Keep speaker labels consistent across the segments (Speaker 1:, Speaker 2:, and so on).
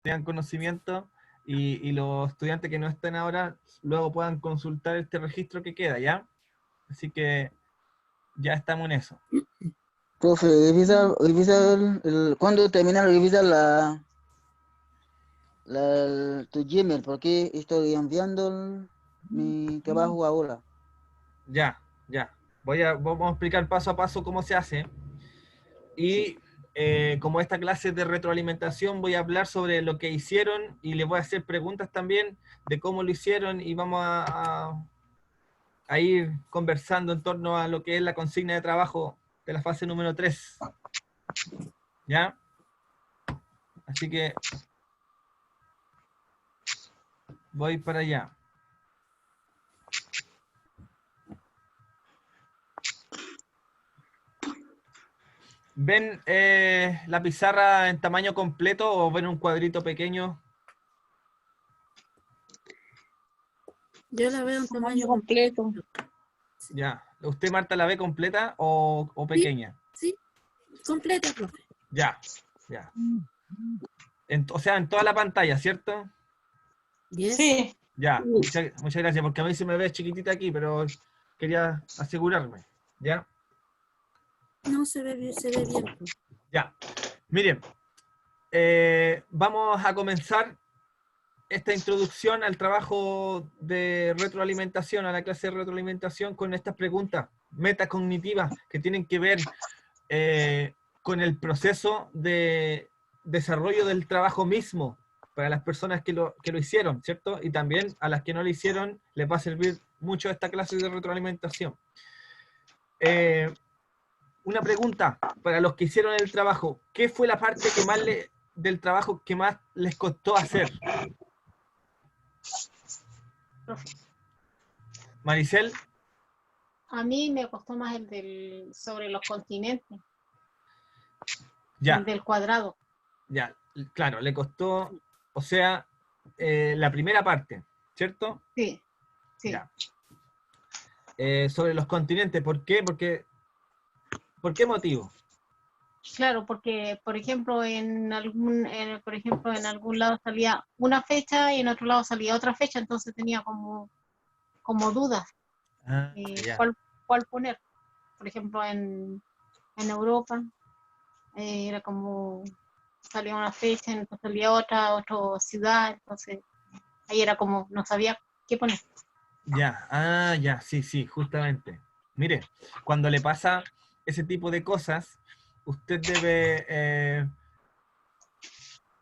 Speaker 1: tengan conocimiento y los estudiantes que no estén ahora luego puedan consultar este registro que queda, ¿ya? Así que ya estamos en eso.
Speaker 2: Profe, revisa ¿cuándo termina de revisar tu Gmail? Porque estoy enviando mi trabajo ahora.
Speaker 1: Ya, ya. Vamos a explicar paso a paso cómo se hace.
Speaker 2: Sí.
Speaker 1: Y como esta clase es de retroalimentación, voy a hablar sobre lo que hicieron y les voy a hacer preguntas también de cómo lo hicieron y vamos a ir conversando en torno a lo que es la consigna de trabajo de la fase número 3. ¿Ya? Así que voy para allá. ¿Ven la pizarra en tamaño completo o ven un cuadrito pequeño?
Speaker 3: Yo la veo en tamaño completo.
Speaker 1: Ya. ¿Usted, Marta, la ve completa o pequeña?
Speaker 3: Sí, completa, profe.
Speaker 1: Ya, ya. O sea, en toda la pantalla, ¿cierto?
Speaker 3: Yes.
Speaker 4: Sí.
Speaker 1: Ya, muchas gracias, porque a mí se me ve chiquitita aquí, pero quería asegurarme. ¿Ya?
Speaker 3: No, se ve bien, se ve bien.
Speaker 1: Ya. Miren, vamos a comenzar esta introducción al trabajo de retroalimentación, a la clase de retroalimentación, con estas preguntas metacognitivas que tienen que ver con el proceso de desarrollo del trabajo mismo para las personas que lo hicieron, ¿cierto? Y también a las que no lo hicieron les va a servir mucho esta clase de retroalimentación. Una pregunta para los que hicieron el trabajo. ¿Qué fue la parte que más del trabajo que más les costó hacer? Maricel.
Speaker 4: A mí me costó más el sobre los continentes.
Speaker 1: Ya.
Speaker 4: El del cuadrado.
Speaker 1: Ya, claro, le costó, o sea, la primera parte, ¿cierto?
Speaker 4: Sí, sí.
Speaker 1: Ya. Sobre los continentes, ¿por qué? ¿Por qué motivo?
Speaker 4: Claro, porque, por ejemplo, en algún lado salía una fecha y en otro lado salía otra fecha, entonces tenía como dudas
Speaker 1: Ya.
Speaker 4: cuál poner. Por ejemplo, en Europa era como salía una fecha, entonces salía otra ciudad, entonces ahí era como no sabía qué poner.
Speaker 1: Ya, ya, sí, justamente. Mire, cuando le pasa ese tipo de cosas, usted debe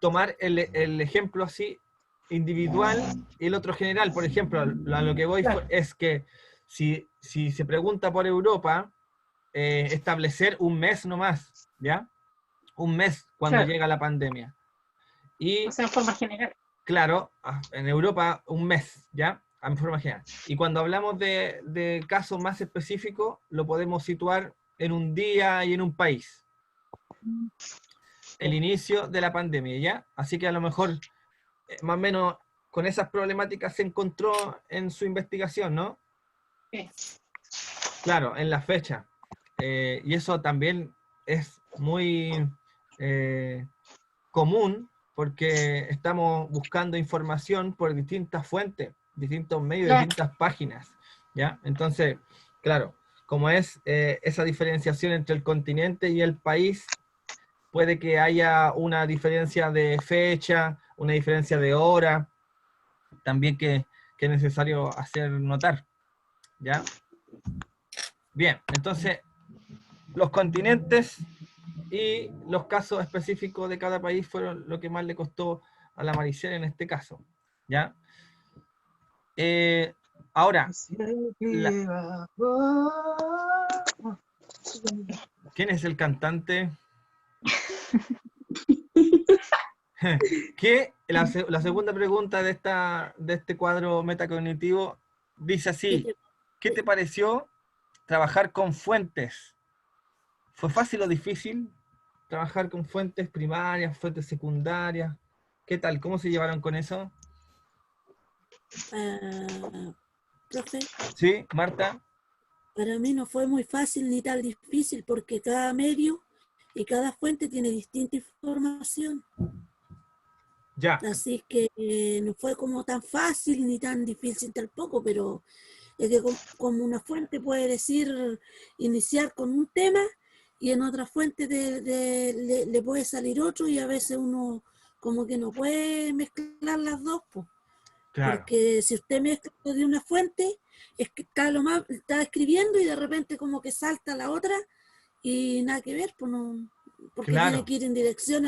Speaker 1: tomar el ejemplo así individual y el otro general. Por ejemplo, a lo que voy es que si se pregunta por Europa, establecer un mes nomás, ¿ya? Un mes cuando llega la pandemia. Y,
Speaker 4: o sea, en forma general.
Speaker 1: Claro, en Europa un mes, ¿ya? En forma general. Y cuando hablamos de casos más específicos, lo podemos situar en un día y en un país. El inicio de la pandemia, ¿ya? Así que a lo mejor, más o menos, con esas problemáticas se encontró en su investigación, ¿no?
Speaker 4: Sí.
Speaker 1: Claro, en la fecha. Y eso también es muy común porque estamos buscando información por distintas fuentes, distintos medios, distintas páginas, ¿ya? Entonces, claro, como es esa diferenciación entre el continente y el país, puede que haya una diferencia de fecha, una diferencia de hora, también que es necesario hacer notar, ¿ya? Bien, entonces, los continentes y los casos específicos de cada país fueron lo que más le costó a la Maricel en este caso, ¿ya? Ahora, ¿quién es el cantante? Que la segunda pregunta de este cuadro metacognitivo dice así: ¿qué te pareció trabajar con fuentes? ¿Fue fácil o difícil trabajar con fuentes primarias, fuentes secundarias? ¿Qué tal? ¿Cómo se llevaron con eso?
Speaker 3: Profe.
Speaker 1: Sí, Marta.
Speaker 3: Para mí no fue muy fácil ni tan difícil porque cada medio y cada fuente tiene distinta información.
Speaker 1: Ya,
Speaker 3: Así que no fue como tan fácil ni tan difícil tampoco, pero es que como una fuente puede decir iniciar con un tema y en otra fuente le puede salir otro y a veces uno como que no puede mezclar las dos, pues.
Speaker 1: claro,
Speaker 3: Porque si usted mezcla de una fuente, es que está escribiendo y de repente como que salta la otra y nada que ver, pues no, porque tiene
Speaker 1: claro,
Speaker 3: que ir en dirección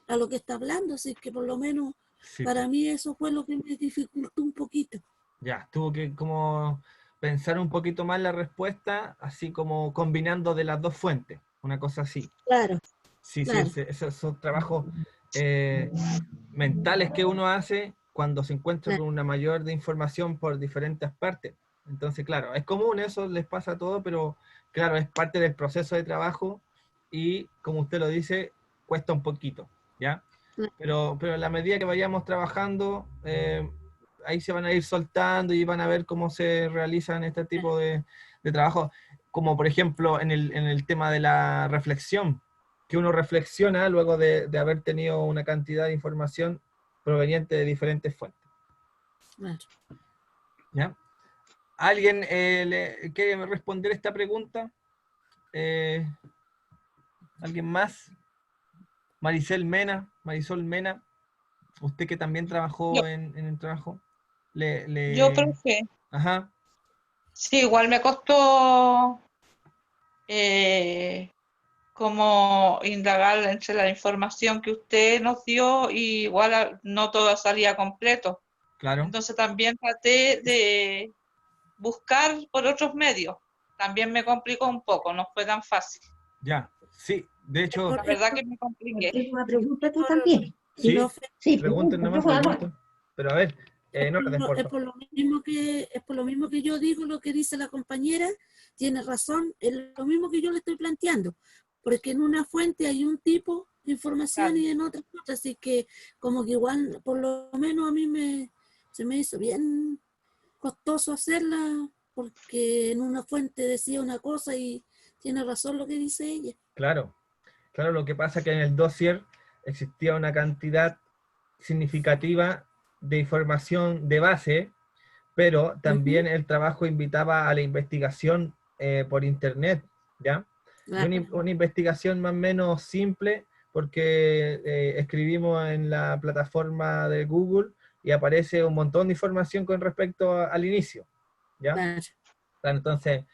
Speaker 3: a lo que está hablando, así que por lo menos
Speaker 1: sí,
Speaker 3: para
Speaker 1: po.
Speaker 3: mí eso fue lo que me dificultó un poquito.
Speaker 1: Ya, tuvo que como pensar un poquito más la respuesta, así como combinando de las dos fuentes, una cosa así.
Speaker 3: Claro,
Speaker 1: Sí, sí,
Speaker 3: claro,
Speaker 1: esos son trabajos eh, mentales que uno hace cuando se encuentra
Speaker 3: claro,
Speaker 1: con una mayor de información por diferentes partes. Entonces, claro, es común, eso les pasa a todos, pero claro, es parte del proceso de trabajo y, como usted lo dice, cuesta un poquito, ¿ya?
Speaker 3: claro.
Speaker 1: Pero en la medida que vayamos trabajando, ahí se van a ir soltando y van a ver cómo se realizan este tipo de trabajos, como por ejemplo en el tema de la reflexión, que uno reflexiona luego de haber tenido una cantidad de información proveniente de diferentes fuentes.
Speaker 3: Claro.
Speaker 1: ¿Ya? ¿Alguien le quiere responder esta pregunta? Eh, ¿Alguien más? Marisol Mena, usted que también
Speaker 5: Yo,
Speaker 1: trabajó en el trabajo. Le,
Speaker 5: yo,
Speaker 1: le,
Speaker 5: profe,
Speaker 1: ajá,
Speaker 5: sí, igual me costó eh, como indagar entre la información que usted nos dio y igual no todo salía completo.
Speaker 1: claro,
Speaker 5: Entonces también traté de buscar por otros medios. También me complicó un poco, no fue tan fácil.
Speaker 1: ya, sí, de
Speaker 3: Es
Speaker 1: hecho,
Speaker 5: La
Speaker 3: por, es
Speaker 5: verdad
Speaker 3: por,
Speaker 5: que me compliqué.
Speaker 6: Tengo una pregunta tú
Speaker 3: por,
Speaker 6: también.
Speaker 1: sí,
Speaker 3: profe,
Speaker 6: Sí,
Speaker 1: pregunten
Speaker 6: pregunta,
Speaker 1: nomás,
Speaker 6: yo hago.
Speaker 1: pregunten. Pero a ver, en orden, por
Speaker 3: es
Speaker 1: favor.
Speaker 3: por lo mismo es por lo mismo que yo digo lo que dice la compañera, tiene razón, es lo mismo que yo le estoy planteando, porque en una fuente hay un tipo de información
Speaker 5: Claro.
Speaker 3: y en otra otra, así que como que igual, por lo menos a mí se me hizo bien costoso hacerla, porque en una fuente decía una cosa y tiene razón lo que dice ella.
Speaker 1: Claro, claro, lo que pasa es que en el dossier existía una cantidad significativa de información de base, pero también
Speaker 3: Ujú,
Speaker 1: el trabajo invitaba a la investigación por internet, ¿ya? Y
Speaker 3: claro,
Speaker 1: una investigación más o menos simple, porque escribimos en la plataforma de Google y aparece un montón de información con respecto al inicio, ¿ya?
Speaker 3: claro,
Speaker 1: Claro, entonces,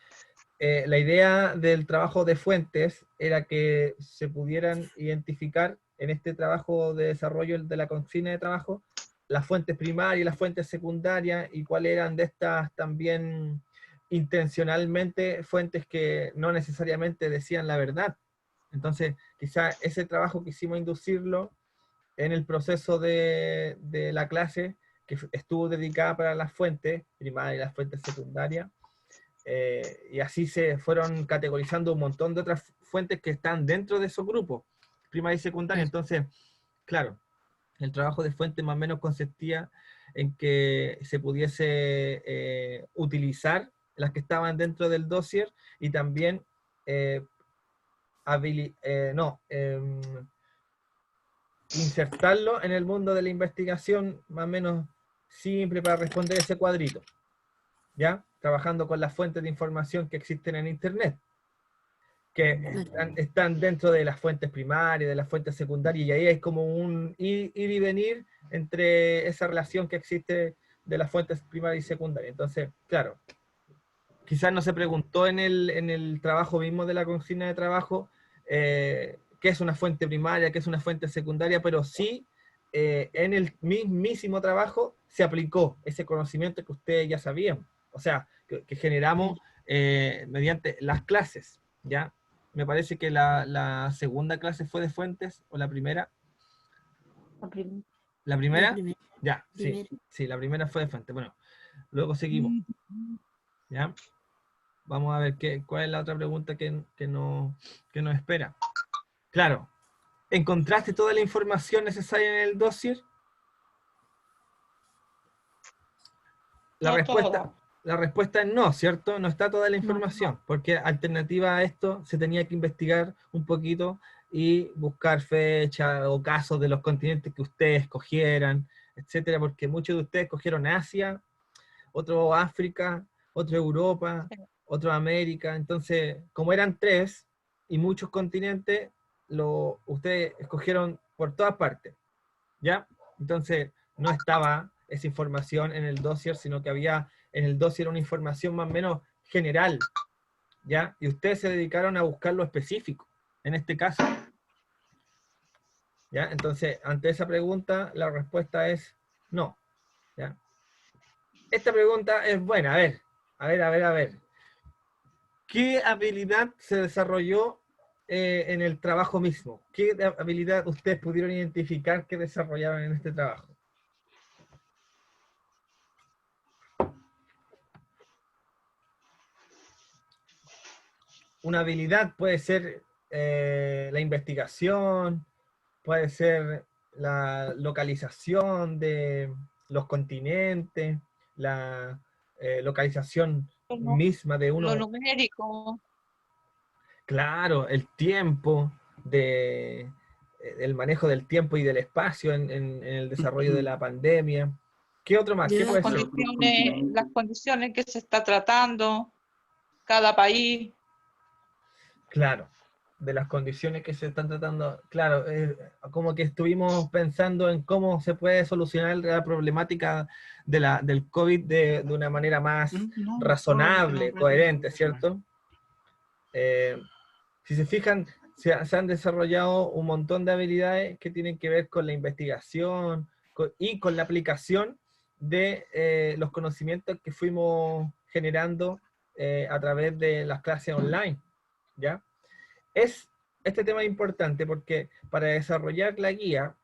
Speaker 1: la idea del trabajo de fuentes era que se pudieran identificar en este trabajo de desarrollo de la consigna de trabajo las fuentes primarias y las fuentes secundarias y cuáles eran de estas también intencionalmente fuentes que no necesariamente decían la verdad. Entonces, quizá ese trabajo quisimos inducirlo en el proceso de la clase que estuvo dedicada para las fuentes primarias y las fuentes secundarias, y así se fueron categorizando un montón de otras fuentes que están dentro de esos grupos, primaria y secundaria.
Speaker 3: claro.
Speaker 1: Entonces, claro, el trabajo de fuente más o menos consistía en que se pudiese utilizar las que estaban dentro del dossier y también eh, no, insertarlo en el mundo de la investigación más o menos simple para responder ese cuadrito, ¿ya? Trabajando con las fuentes de información que existen en Internet, que están dentro de las fuentes primarias, de las fuentes secundarias, y ahí hay como un ir y venir entre esa relación que existe de las fuentes primarias y secundarias. Entonces, claro, quizás no se preguntó en el trabajo mismo de la consigna de trabajo qué es una fuente primaria, qué es una fuente secundaria, pero sí en el mismísimo trabajo se aplicó ese conocimiento que ustedes ya sabían, o sea, que generamos mediante las clases, ¿ya? Me parece que la segunda clase fue de fuentes, o la primera. ¿La
Speaker 3: La
Speaker 1: primera?
Speaker 3: primera,
Speaker 1: Ya, sí,
Speaker 3: primera.
Speaker 1: sí, la primera fue de fuentes. Bueno, luego seguimos, ¿ya? Vamos a ver cuál es la otra pregunta que nos espera. Claro, ¿encontraste toda la información necesaria en el dossier? La
Speaker 5: No
Speaker 1: respuesta,
Speaker 5: todo.
Speaker 1: la respuesta es no, ¿cierto? No está toda la
Speaker 5: No.
Speaker 1: información, porque alternativa a esto se tenía que investigar un poquito y buscar fechas o casos de los continentes que ustedes escogieran, etcétera, porque muchos de ustedes escogieron Asia, otro África, otro Europa, otro América. Entonces, como eran 3 y muchos continentes, ustedes escogieron por todas partes, ¿ya? Entonces, no estaba esa información en el dossier, sino que había en el dossier una información más o menos general, ¿ya? Y ustedes se dedicaron a buscar lo específico, en este caso. ¿Ya? Entonces, ante esa pregunta, la respuesta es no, ¿ya? Esta pregunta es buena, a ver. ¿Qué habilidad se desarrolló en el trabajo mismo? ¿Qué habilidad ustedes pudieron identificar que desarrollaron en este trabajo? Una habilidad puede ser la investigación, puede ser la localización de los continentes, la localización misma de
Speaker 5: Lo
Speaker 1: uno.
Speaker 5: numérico.
Speaker 1: Claro, el tiempo, el manejo del tiempo y del espacio en el desarrollo de la pandemia. ¿Qué otro más? ¿Qué
Speaker 3: Ya.
Speaker 1: puede ser?
Speaker 5: Las condiciones que se está tratando, cada país.
Speaker 1: Claro, de las condiciones que se están tratando. Claro, como que estuvimos pensando en cómo se puede solucionar la problemática del COVID de una manera más razonable, coherente, ¿cierto? Si se fijan, se han desarrollado un montón de habilidades que tienen que ver con la investigación y con la aplicación de los conocimientos que fuimos generando a través de las clases online, ¿ya? Este tema es importante porque para desarrollar la guía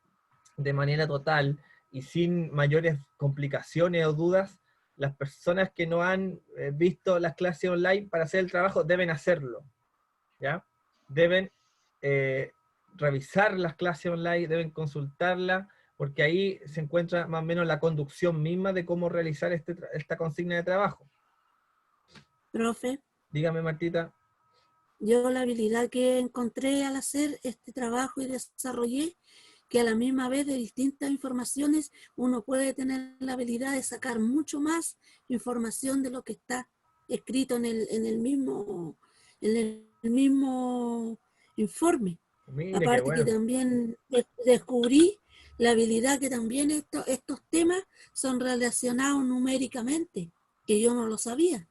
Speaker 1: de manera total y sin mayores complicaciones o dudas, las personas que no han visto las clases online para hacer el trabajo deben hacerlo, ¿ya? Deben revisar las clases online, deben consultarlas, porque ahí se encuentra más o menos la conducción misma de cómo realizar esta consigna de trabajo.
Speaker 3: Profe,
Speaker 1: Dígame, Martita.
Speaker 3: yo la habilidad que encontré al hacer este trabajo y desarrollé, que a la misma vez de distintas informaciones uno puede tener la habilidad de sacar mucho más información de lo que está escrito en el mismo informe.
Speaker 1: Mire, qué
Speaker 3: Aparte que
Speaker 1: bueno.
Speaker 3: también descubrí la habilidad que también estos temas son relacionados numéricamente, que yo no lo sabía.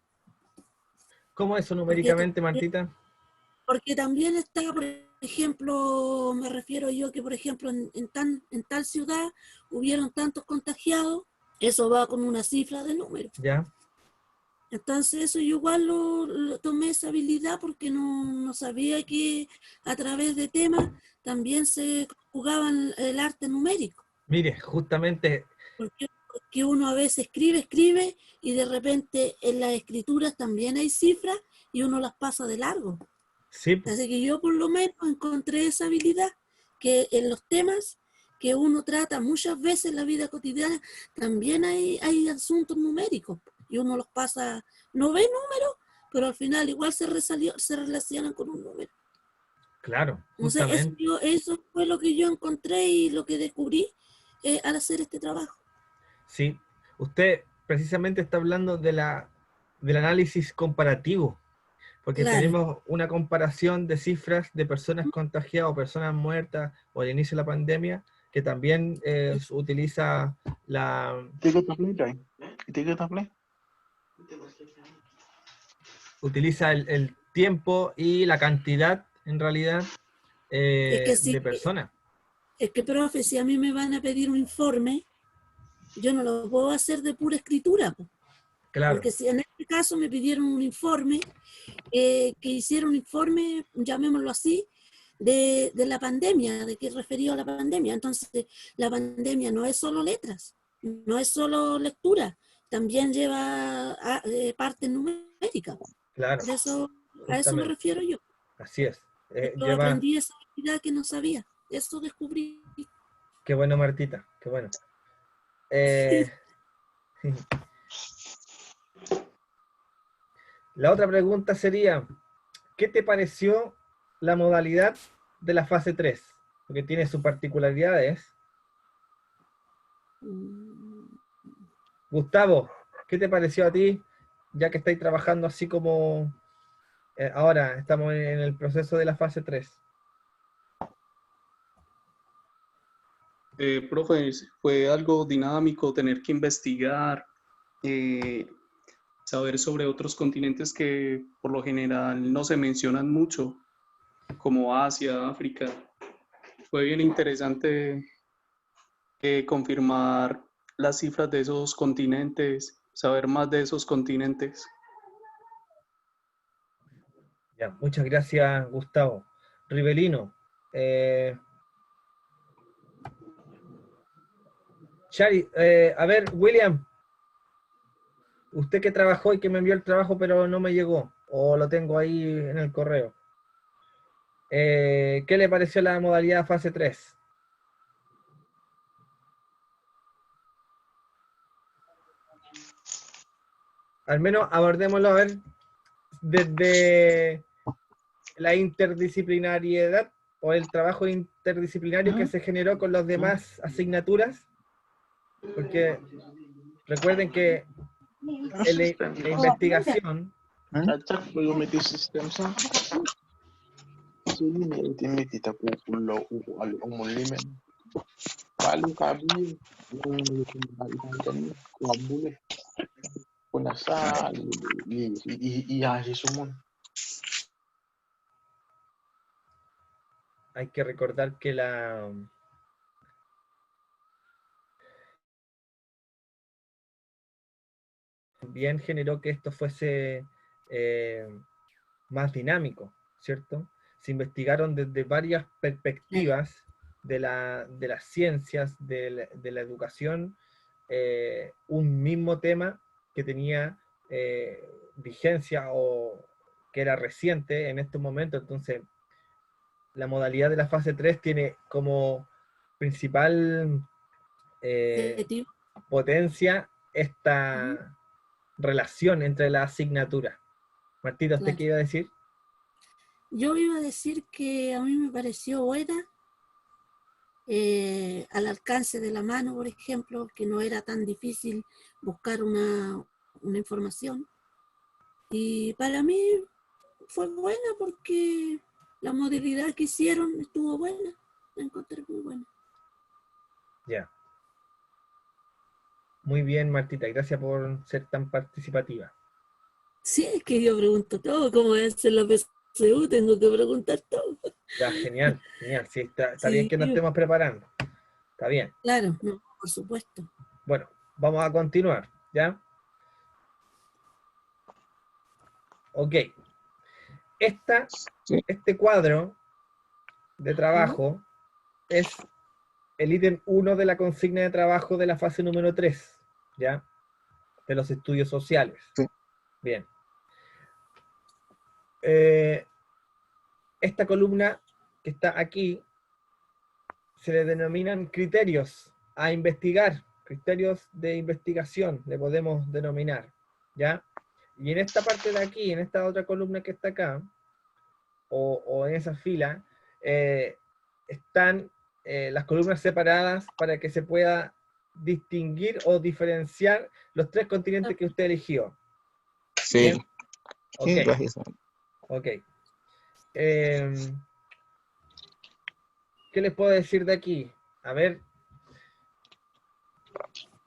Speaker 1: ¿Cómo es eso
Speaker 3: Porque
Speaker 1: numéricamente, Martita?
Speaker 3: Porque también está, por ejemplo, me refiero yo que, por ejemplo, en tal ciudad hubieron tantos contagiados, eso va con una cifra de número.
Speaker 1: ¿Ya?
Speaker 3: Entonces eso yo igual lo tomé esa habilidad porque no sabía que a través de temas también se jugaban el arte numérico.
Speaker 1: Mire, justamente,
Speaker 3: Porque uno a veces escribe y de repente en las escrituras también hay cifras y uno las pasa de largo.
Speaker 1: sí,
Speaker 3: Así que yo por lo menos encontré esa habilidad que en los temas que uno trata muchas veces en la vida cotidiana también hay asuntos numéricos y uno los pasa, no ve números, pero al final igual se relacionan con un número.
Speaker 1: claro,
Speaker 3: Entonces
Speaker 1: justamente.
Speaker 3: eso fue lo que yo encontré y lo que descubrí al hacer este trabajo.
Speaker 1: Sí, usted precisamente está hablando del análisis comparativo, porque
Speaker 3: Claro,
Speaker 1: tenemos una comparación de cifras de personas contagiadas o personas muertas o al inicio de la pandemia, que también utiliza el tiempo y la cantidad, en realidad,
Speaker 3: es que sí,
Speaker 1: de personas.
Speaker 3: es que profe, si a mí me van a pedir un informe, yo no lo puedo hacer de pura escritura, po.
Speaker 1: Claro,
Speaker 3: Porque si en este caso me pidieron un informe, que hiciera un informe, llamémoslo así, de la pandemia, de qué referido a la pandemia. Entonces, la pandemia no es solo letras, no es solo lectura, también lleva parte numérica.
Speaker 1: claro,
Speaker 3: De eso, a eso me
Speaker 1: justamente,
Speaker 3: refiero yo.
Speaker 1: así es.
Speaker 3: Yo aprendí esa habilidad que no sabía, eso descubrí.
Speaker 1: Qué bueno, Martita, qué bueno. Eh, la otra pregunta sería, ¿qué te pareció la modalidad de la fase 3, porque tiene sus particularidades. Gustavo, ¿qué te pareció a ti, ya que estáis trabajando así como ahora estamos en el proceso de la fase 3?
Speaker 6: Profe, fue algo dinámico tener que investigar, saber sobre otros continentes que por lo general no se mencionan mucho, como Asia, África. Fue bien interesante confirmar las cifras de esos continentes, saber más de esos continentes.
Speaker 1: Ya, muchas gracias, Gustavo. Rivelino, Shari, a ver, William, usted que trabajó y que me envió el trabajo pero no me llegó, o lo tengo ahí en el correo. ¿Qué le pareció la modalidad fase 3? Al menos abordémoslo, a ver, desde la interdisciplinariedad o el trabajo interdisciplinario que se generó con las demás asignaturas, porque recuerden que la investigación hay que recordar que también generó que esto fuese más dinámico, ¿cierto? Se investigaron desde varias perspectivas de las ciencias, de la educación, un mismo tema que tenía vigencia o que era reciente en estos momentos. Entonces, la modalidad de la fase 3 tiene como principal potencia esta relación entre la asignatura. Martita, ¿usted
Speaker 3: Claro.
Speaker 1: qué iba a decir?
Speaker 3: Yo iba a decir que a mí me pareció buena, al alcance de la mano, por ejemplo, que no era tan difícil buscar una información. Y para mí fue buena porque la modalidad que hicieron estuvo buena, la encontré muy buena.
Speaker 1: Ya. Muy bien, Martita, gracias por ser tan participativa.
Speaker 3: Sí, es que yo pregunto todo, como es en la PSU, tengo que preguntar todo.
Speaker 1: Ya, genial, genial. Sí, está bien
Speaker 3: Sí,
Speaker 1: que nos estemos preparando. Está bien.
Speaker 3: claro, no, por supuesto.
Speaker 1: Bueno, vamos a continuar, ¿ya? Ok. Este cuadro de trabajo es el ítem 1 de la consigna de trabajo de la fase número 3, ¿ya? De los estudios sociales.
Speaker 7: Sí.
Speaker 1: Bien. Esta columna que está aquí se le denominan criterios a investigar, criterios de investigación, le podemos denominar, ¿ya? Y en esta parte de aquí, en esta otra columna que está acá, o en esa fila, están las columnas separadas para que se pueda distinguir o diferenciar los 3 continentes que usted eligió.
Speaker 7: Sí.
Speaker 1: ¿Bien? Ok.
Speaker 7: Sí, gracias.
Speaker 1: Ok. ¿Qué les puedo decir de aquí? A ver.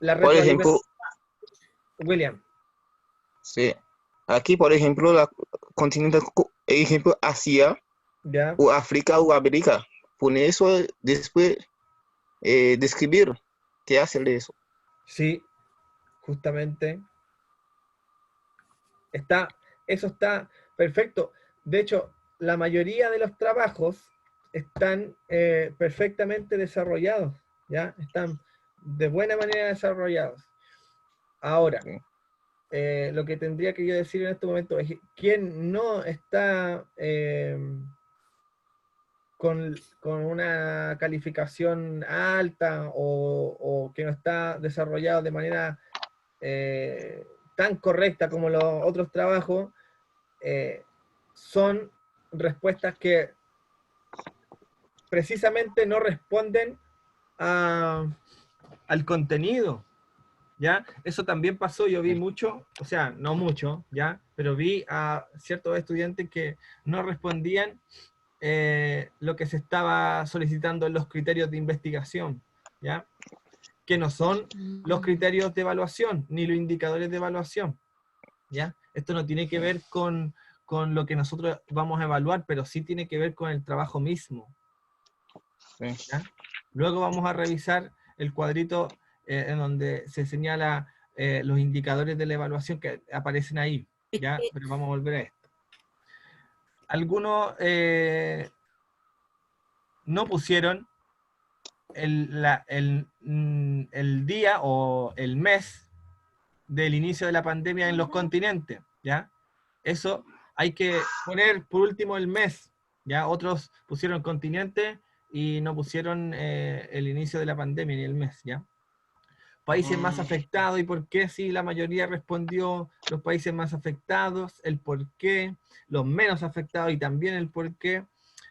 Speaker 7: Por ejemplo,
Speaker 1: William.
Speaker 7: sí. Aquí, por ejemplo, la continente, ejemplo, Asia,
Speaker 1: ¿Ya?
Speaker 7: o África o América. Pone eso después describir qué hace de eso.
Speaker 1: Sí, justamente. Eso está perfecto. De hecho, la mayoría de los trabajos están perfectamente desarrollados, ¿ya? Están de buena manera desarrollados. Ahora,
Speaker 7: Sí.
Speaker 1: lo que tendría que yo decir en este momento es quién no está con una calificación alta o que no está desarrollado de manera tan correcta como los otros trabajos, son respuestas que precisamente no responden al contenido, ¿ya? Eso también pasó, yo vi mucho, o sea, no mucho, ¿ya? Pero vi a ciertos estudiantes que no respondían lo que se estaba solicitando en los criterios de investigación, ¿ya? Que no son los criterios de evaluación, ni los indicadores de evaluación, ¿ya? Esto no tiene que ver con lo que nosotros vamos a evaluar, pero sí tiene que ver con el trabajo mismo, ¿ya? Luego vamos a revisar el cuadrito en donde se señala los indicadores de la evaluación que aparecen ahí, ¿ya? Pero vamos a volver a esto. Algunos no pusieron el día o el mes del inicio de la pandemia en los continentes, ¿ya? Eso hay que poner por último el mes, ¿ya? Otros pusieron continente y no pusieron el inicio de la pandemia ni el mes, ¿ya? Países más afectados y por qué, sí, la mayoría respondió los países más afectados, el por qué, los menos afectados y también el por qué,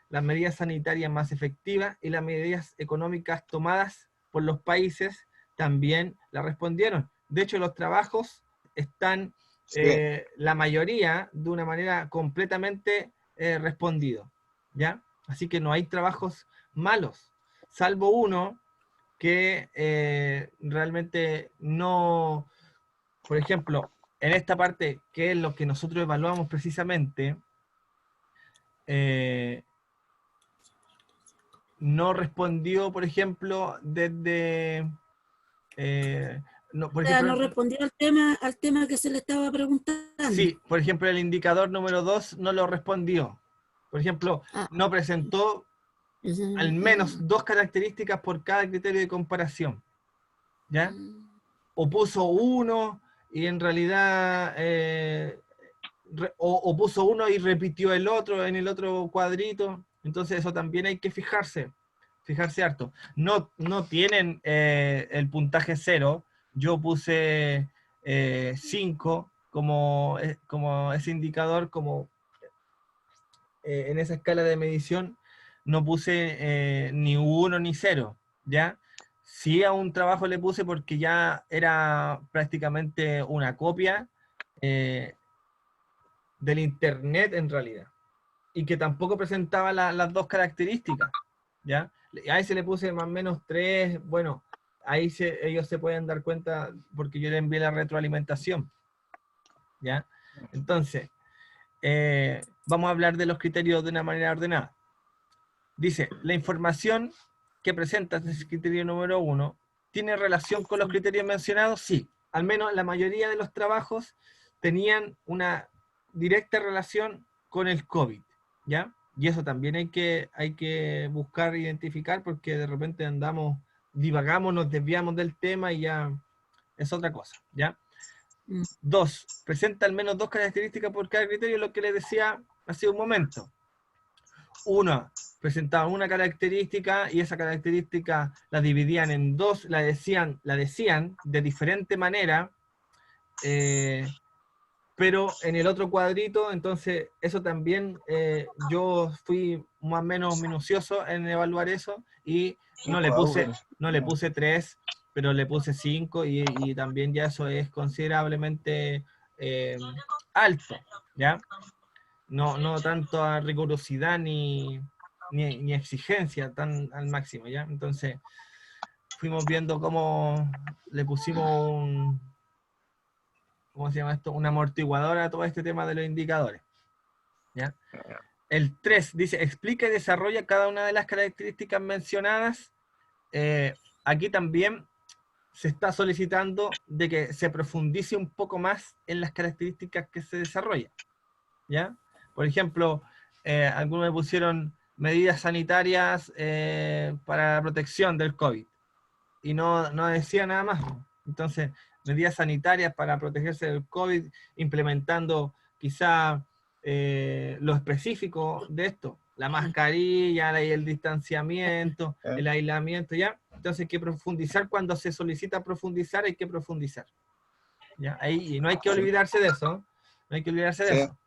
Speaker 1: las medidas sanitarias más efectivas y las medidas económicas tomadas por los países también la respondieron. De hecho, los trabajos están, la mayoría, de una manera completamente respondido, ¿ya? Así que no hay trabajos malos, salvo uno que realmente no, por ejemplo, en esta parte, que es lo que nosotros evaluamos precisamente, no respondió, por ejemplo, desde... no, por
Speaker 3: O sea,
Speaker 1: ejemplo,
Speaker 3: no respondió al tema que se le estaba preguntando.
Speaker 1: sí, por ejemplo, el indicador número 2 no lo respondió. Por ejemplo, no presentó al menos 2 características por cada criterio de comparación, ¿ya? O puso uno y en realidad... o puso uno y repitió el otro en el otro cuadrito. Entonces eso también hay que fijarse harto. No tienen el puntaje 0. Yo puse 5 como ese indicador, como en esa escala de medición no puse ni 1 ni 0, ¿ya? Sí, a un trabajo le puse porque ya era prácticamente una copia del internet en realidad, y que tampoco presentaba las 2 características, ¿ya? Ahí se le puse más o menos 3, bueno, ahí ellos se pueden dar cuenta porque yo le envié la retroalimentación, ¿ya? Entonces, vamos a hablar de los criterios de una manera ordenada. Dice, la información que presenta este criterio número 1, ¿tiene relación con los criterios mencionados? Sí, al menos la mayoría de los trabajos tenían una directa relación con el COVID, ¿ya? Y eso también hay que buscar, identificar, porque de repente divagamos, nos desviamos del tema y ya es otra cosa, ¿ya? 2, presenta al menos 2 características por cada criterio, lo que les decía hace un momento. Una, presentaban una característica y esa característica la dividían en 2, la decían de diferente manera, pero en el otro cuadrito, entonces eso también yo fui más o menos minucioso en evaluar eso y no le puse 3, pero le puse 5 y también ya eso es considerablemente alto, ¿ya? No tanto a rigurosidad ni exigencia tan al máximo, ¿ya? Entonces fuimos viendo cómo le pusimos ¿cómo se llama esto? Un amortiguador a todo este tema de los indicadores, ¿ya? El 3 dice, explica y desarrolla cada una de las características mencionadas. Aquí también se está solicitando de que se profundice un poco más en las características que se desarrollan, ¿ya? Por ejemplo, algunos me pusieron medidas sanitarias para la protección del COVID y no decía nada más. Entonces, medidas sanitarias para protegerse del COVID, implementando quizá lo específico de esto, la mascarilla, el distanciamiento, el aislamiento, ¿ya? Entonces hay que profundizar, cuando se solicita profundizar, hay que profundizar, ¿ya? Ahí, y no hay que olvidarse de eso, no hay que olvidarse de eso,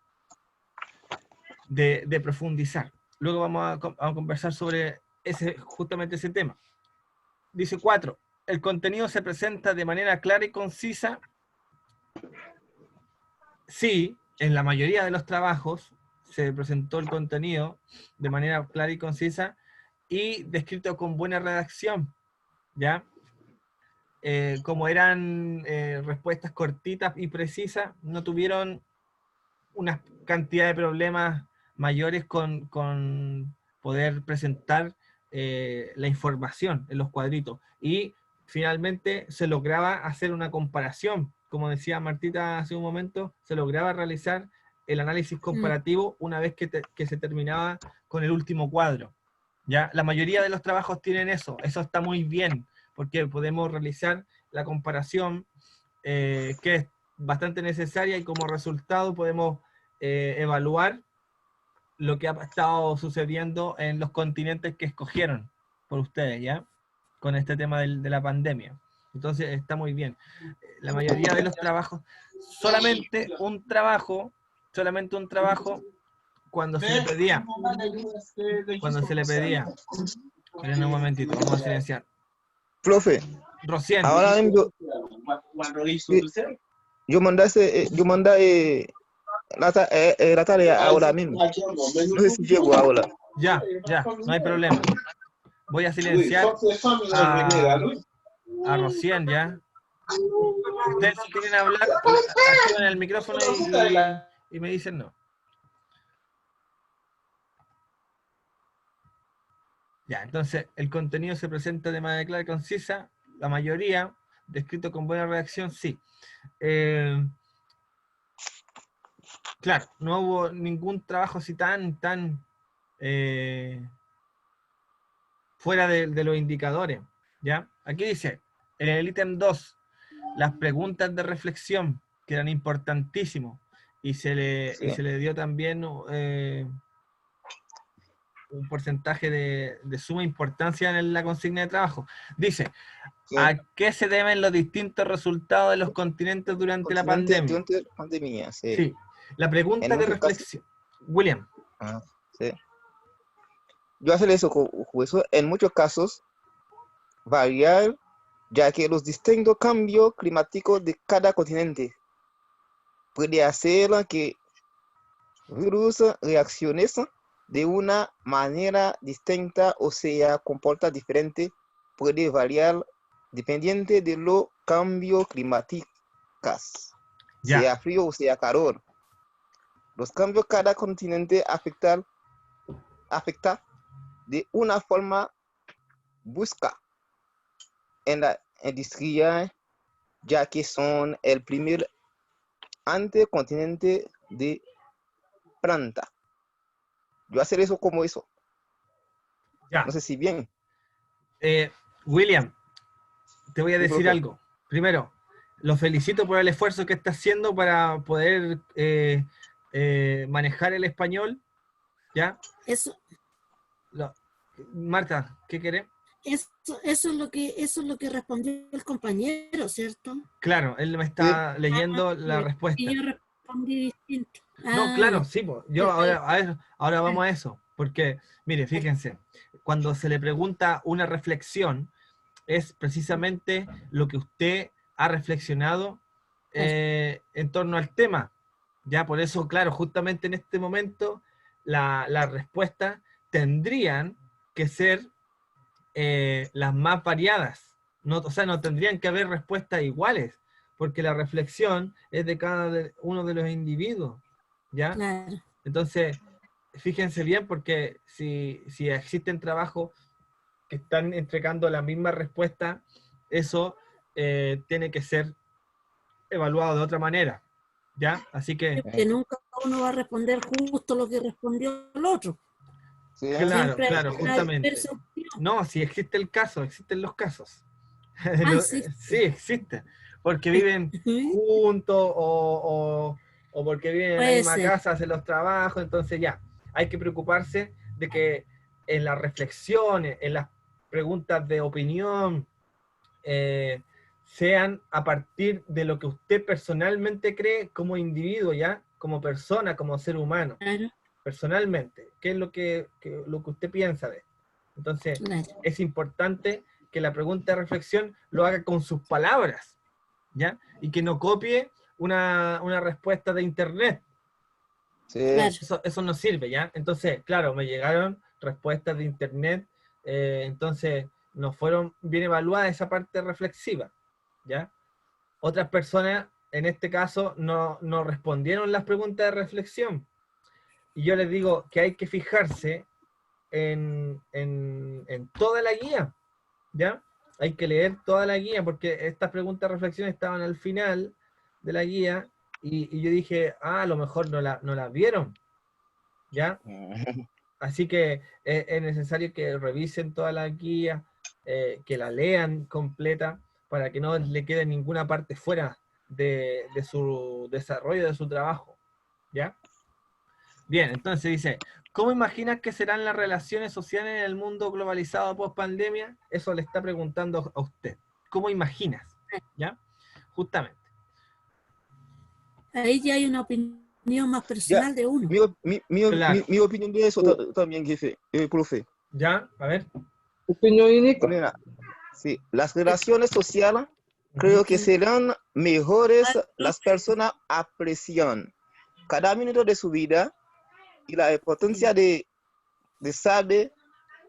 Speaker 1: de profundizar. Luego vamos a conversar sobre justamente ese tema. Dice 4. El contenido se presenta de manera clara y concisa. Sí, en la mayoría de los trabajos se presentó el contenido de manera clara y concisa y descrito con buena redacción, ¿ya? Como eran respuestas cortitas y precisas, no tuvieron una cantidad de problemas mayores con poder presentar la información en los cuadritos. Y finalmente se lograba hacer una comparación. Como decía Martita hace un momento, se lograba realizar el análisis comparativo una vez que se terminaba con el último cuadro. ¿Ya? La mayoría de los trabajos tienen eso. Eso está muy bien, porque podemos realizar la comparación, que es bastante necesaria, y como resultado podemos evaluar lo que ha estado sucediendo en los continentes que escogieron por ustedes, ¿ya? Con este tema de la pandemia. Entonces está muy bien. La mayoría de los trabajos, solamente un trabajo, cuando se le pedía. Esperen un momentito, vamos a silenciar.
Speaker 7: Profe,
Speaker 1: Rocién.
Speaker 7: ahora yo mandé la tarea ahora mismo. No sé si llego ahora.
Speaker 1: Ya, no hay problema. Voy a silenciar a Rocién, ¿ya? Ustedes, si quieren hablar, activan el micrófono y me dicen no. Ya, entonces el contenido se presenta de manera clara y concisa, la mayoría, descrito con buena redacción, sí. Claro, no hubo ningún trabajo así tan fuera de los indicadores, ¿ya? Aquí dice, en el ítem 2, las preguntas de reflexión, que eran importantísimos, y se le dio también un porcentaje de suma importancia en la consigna de trabajo. Dice,
Speaker 7: Sí.
Speaker 1: ¿a qué se deben los distintos resultados de los continentes durante la pandemia?
Speaker 7: Durante la pandemia, sí.
Speaker 1: Sí. La pregunta
Speaker 7: En
Speaker 1: de
Speaker 7: muchos
Speaker 1: reflexión. William.
Speaker 7: Sí. Yo hacer eso, en muchos casos, variar, ya que los distintos cambios climáticos de cada continente puede hacer que virus reacciones de una manera distinta, o sea, comporta diferente, puede variar dependiente de los cambios climáticos, sea frío o sea calor. Los cambios cada continente afecta de una forma brusca en la industria, ya que son el primer continente de planta. Yo hacer eso como eso.
Speaker 1: Ya.
Speaker 7: No sé si bien.
Speaker 1: William, te voy a
Speaker 7: Sí,
Speaker 1: decir
Speaker 7: profe.
Speaker 1: algo. Primero, lo felicito por el esfuerzo que está haciendo para poder manejar el español, ¿ya?
Speaker 3: Eso,
Speaker 1: Marta, ¿qué querés?
Speaker 3: eso es lo que respondió el compañero, ¿cierto?
Speaker 1: Claro, él me está leyendo la respuesta.
Speaker 3: Y yo respondí distinto.
Speaker 1: No, claro,
Speaker 3: Ya.
Speaker 1: sí, pues. Yo ahora vamos a eso, porque, mire, fíjense, cuando se le pregunta una reflexión, es precisamente lo que usted ha reflexionado en torno al tema. Ya, por eso, claro, justamente en este momento, la respuesta tendrían que ser las más variadas. No, o sea, no tendrían que haber respuestas iguales, porque la reflexión es de cada uno de los individuos. ¿Ya?
Speaker 3: Claro.
Speaker 1: Entonces, fíjense bien, porque si existen trabajos que están entregando la misma respuesta, eso tiene que ser evaluado de otra manera, ¿ya? Así que...
Speaker 3: Que nunca uno va a responder justo lo que respondió el otro.
Speaker 7: Sí,
Speaker 1: Claro, justamente. No, si existe el caso, existen los casos.
Speaker 3: Sí.
Speaker 1: Sí, existen, porque viven juntos o porque viven en la misma casa, hacen los trabajos, entonces ya, hay que preocuparse de que en las reflexiones, en las preguntas de opinión, sean a partir de lo que usted personalmente cree como individuo, ya, como persona, como ser humano,
Speaker 3: Claro.
Speaker 1: personalmente, qué es lo que usted piensa de esto, Entonces,
Speaker 3: Claro.
Speaker 1: es importante que la pregunta de reflexión lo haga con sus palabras, ¿ya? Y que no copie una respuesta de internet.
Speaker 7: Sí.
Speaker 3: Claro.
Speaker 1: Eso no sirve, ¿ya? Entonces, claro, me llegaron respuestas de internet, entonces no fueron bien evaluadas esa parte reflexiva, ¿ya? Otras personas, en este caso, no respondieron las preguntas de reflexión. Y yo les digo que hay que fijarse en toda la guía, ¿ya? Hay que leer toda la guía, porque estas preguntas de reflexión estaban al final de la guía, y yo dije, a lo mejor no la vieron, ¿ya? Así que es necesario que revisen toda la guía, que la lean completa, para que no le quede ninguna parte fuera de su desarrollo, de su trabajo, ¿ya? Bien, entonces dice, ¿cómo imaginas que serán las relaciones sociales en el mundo globalizado post pandemia? Eso le está preguntando a usted. ¿Cómo imaginas? ¿Ya? Justamente.
Speaker 3: Ahí ya hay una opinión más
Speaker 7: Ya,
Speaker 3: personal de uno.
Speaker 1: Claro.
Speaker 7: mi opinión de eso también, jefe, profe.
Speaker 1: ¿Ya? A ver.
Speaker 7: Mira, sí, las relaciones sociales creo que serán mejores, las personas aprecian cada minuto de su vida y la importancia de saber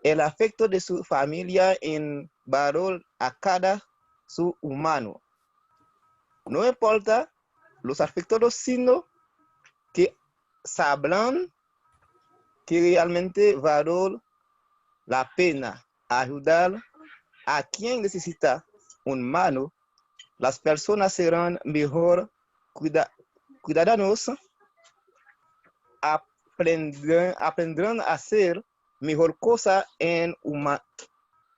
Speaker 7: el afecto de su familia en valor a cada ser humano. No importa los afectos, sino que sabrán que realmente valor la pena ayudar a quien necesita un mano. Las personas serán mejor cuidadosos, aprenderán a hacer mejor cosa en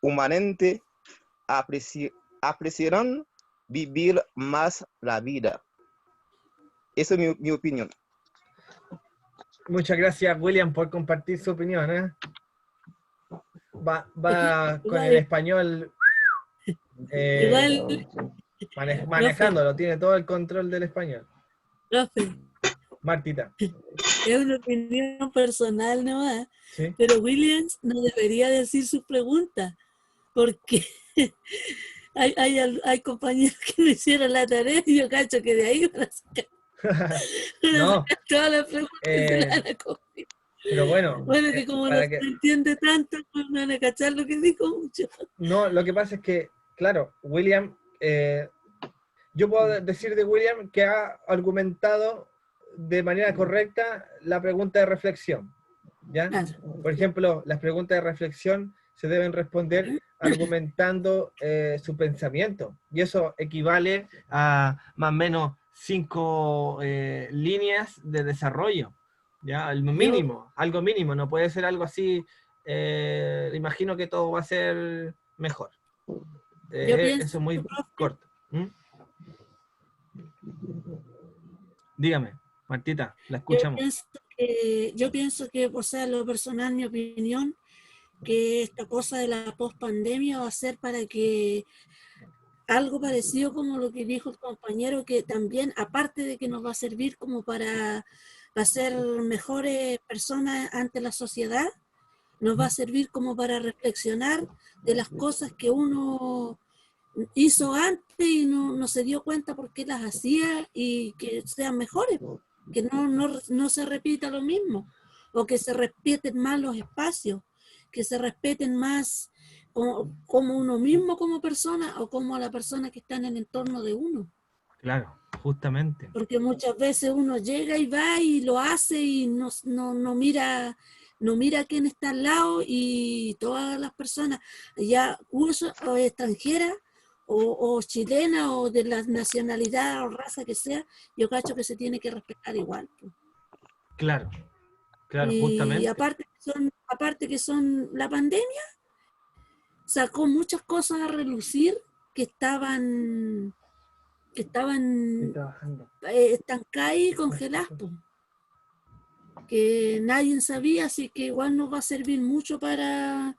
Speaker 7: humanamente, apreciarán vivir más la vida. Esa es mi opinión.
Speaker 1: Muchas gracias, William, por compartir su opinión, ¿eh? Va con el español
Speaker 3: Igual,
Speaker 1: manejándolo, tiene todo el control del español.
Speaker 3: profe,
Speaker 1: Martita.
Speaker 3: es una opinión personal nomás,
Speaker 1: ¿Sí?
Speaker 3: pero Williams no debería decir sus preguntas, porque hay compañeros que no hicieron la tarea y yo cacho que de ahí van a sacar,
Speaker 1: No,
Speaker 3: todas las preguntas y se las van a copiar.
Speaker 1: pero bueno,
Speaker 3: Bueno, que como no
Speaker 1: para
Speaker 3: se
Speaker 1: que,
Speaker 3: entiende tanto, pues no van a cachar lo que dijo mucho.
Speaker 1: no, lo que pasa es que, claro, William, yo puedo decir de William que ha argumentado de manera correcta la pregunta de reflexión, ¿ya?
Speaker 3: Claro.
Speaker 1: Por ejemplo, las preguntas de reflexión se deben responder argumentando su pensamiento, y eso equivale a más o menos 5 líneas de desarrollo, ¿ya? El mínimo, algo mínimo, no puede ser algo así, imagino que todo va a ser mejor.
Speaker 3: Yo pienso,
Speaker 1: Eso es muy
Speaker 3: profe,
Speaker 1: corto. ¿Mm? Dígame, Martita, la escuchamos.
Speaker 3: yo pienso que, o sea, lo personal, mi opinión, que esta cosa de la pospandemia va a ser para que algo parecido como lo que dijo el compañero, que también, aparte de que nos va a servir como para ser mejores personas ante la sociedad, nos va a servir como para reflexionar de las cosas que uno hizo antes y no se dio cuenta por qué las hacía, y que sean mejores, que no se repita lo mismo, o que se respeten más los espacios, que se respeten más como uno mismo como persona, o como a la persona que está en el entorno de uno.
Speaker 1: Claro, justamente.
Speaker 3: Porque muchas veces uno llega y va y lo hace y no mira quién está al lado, y todas las personas, ya o extranjeras o chilenas o de la nacionalidad o raza que sea, yo cacho que se tiene que respetar igual.
Speaker 1: Claro, claro,
Speaker 3: Y
Speaker 1: justamente.
Speaker 3: aparte que son la pandemia, sacó muchas cosas a relucir que estaban estancadas y congeladas, que nadie sabía, así que igual nos va a servir mucho para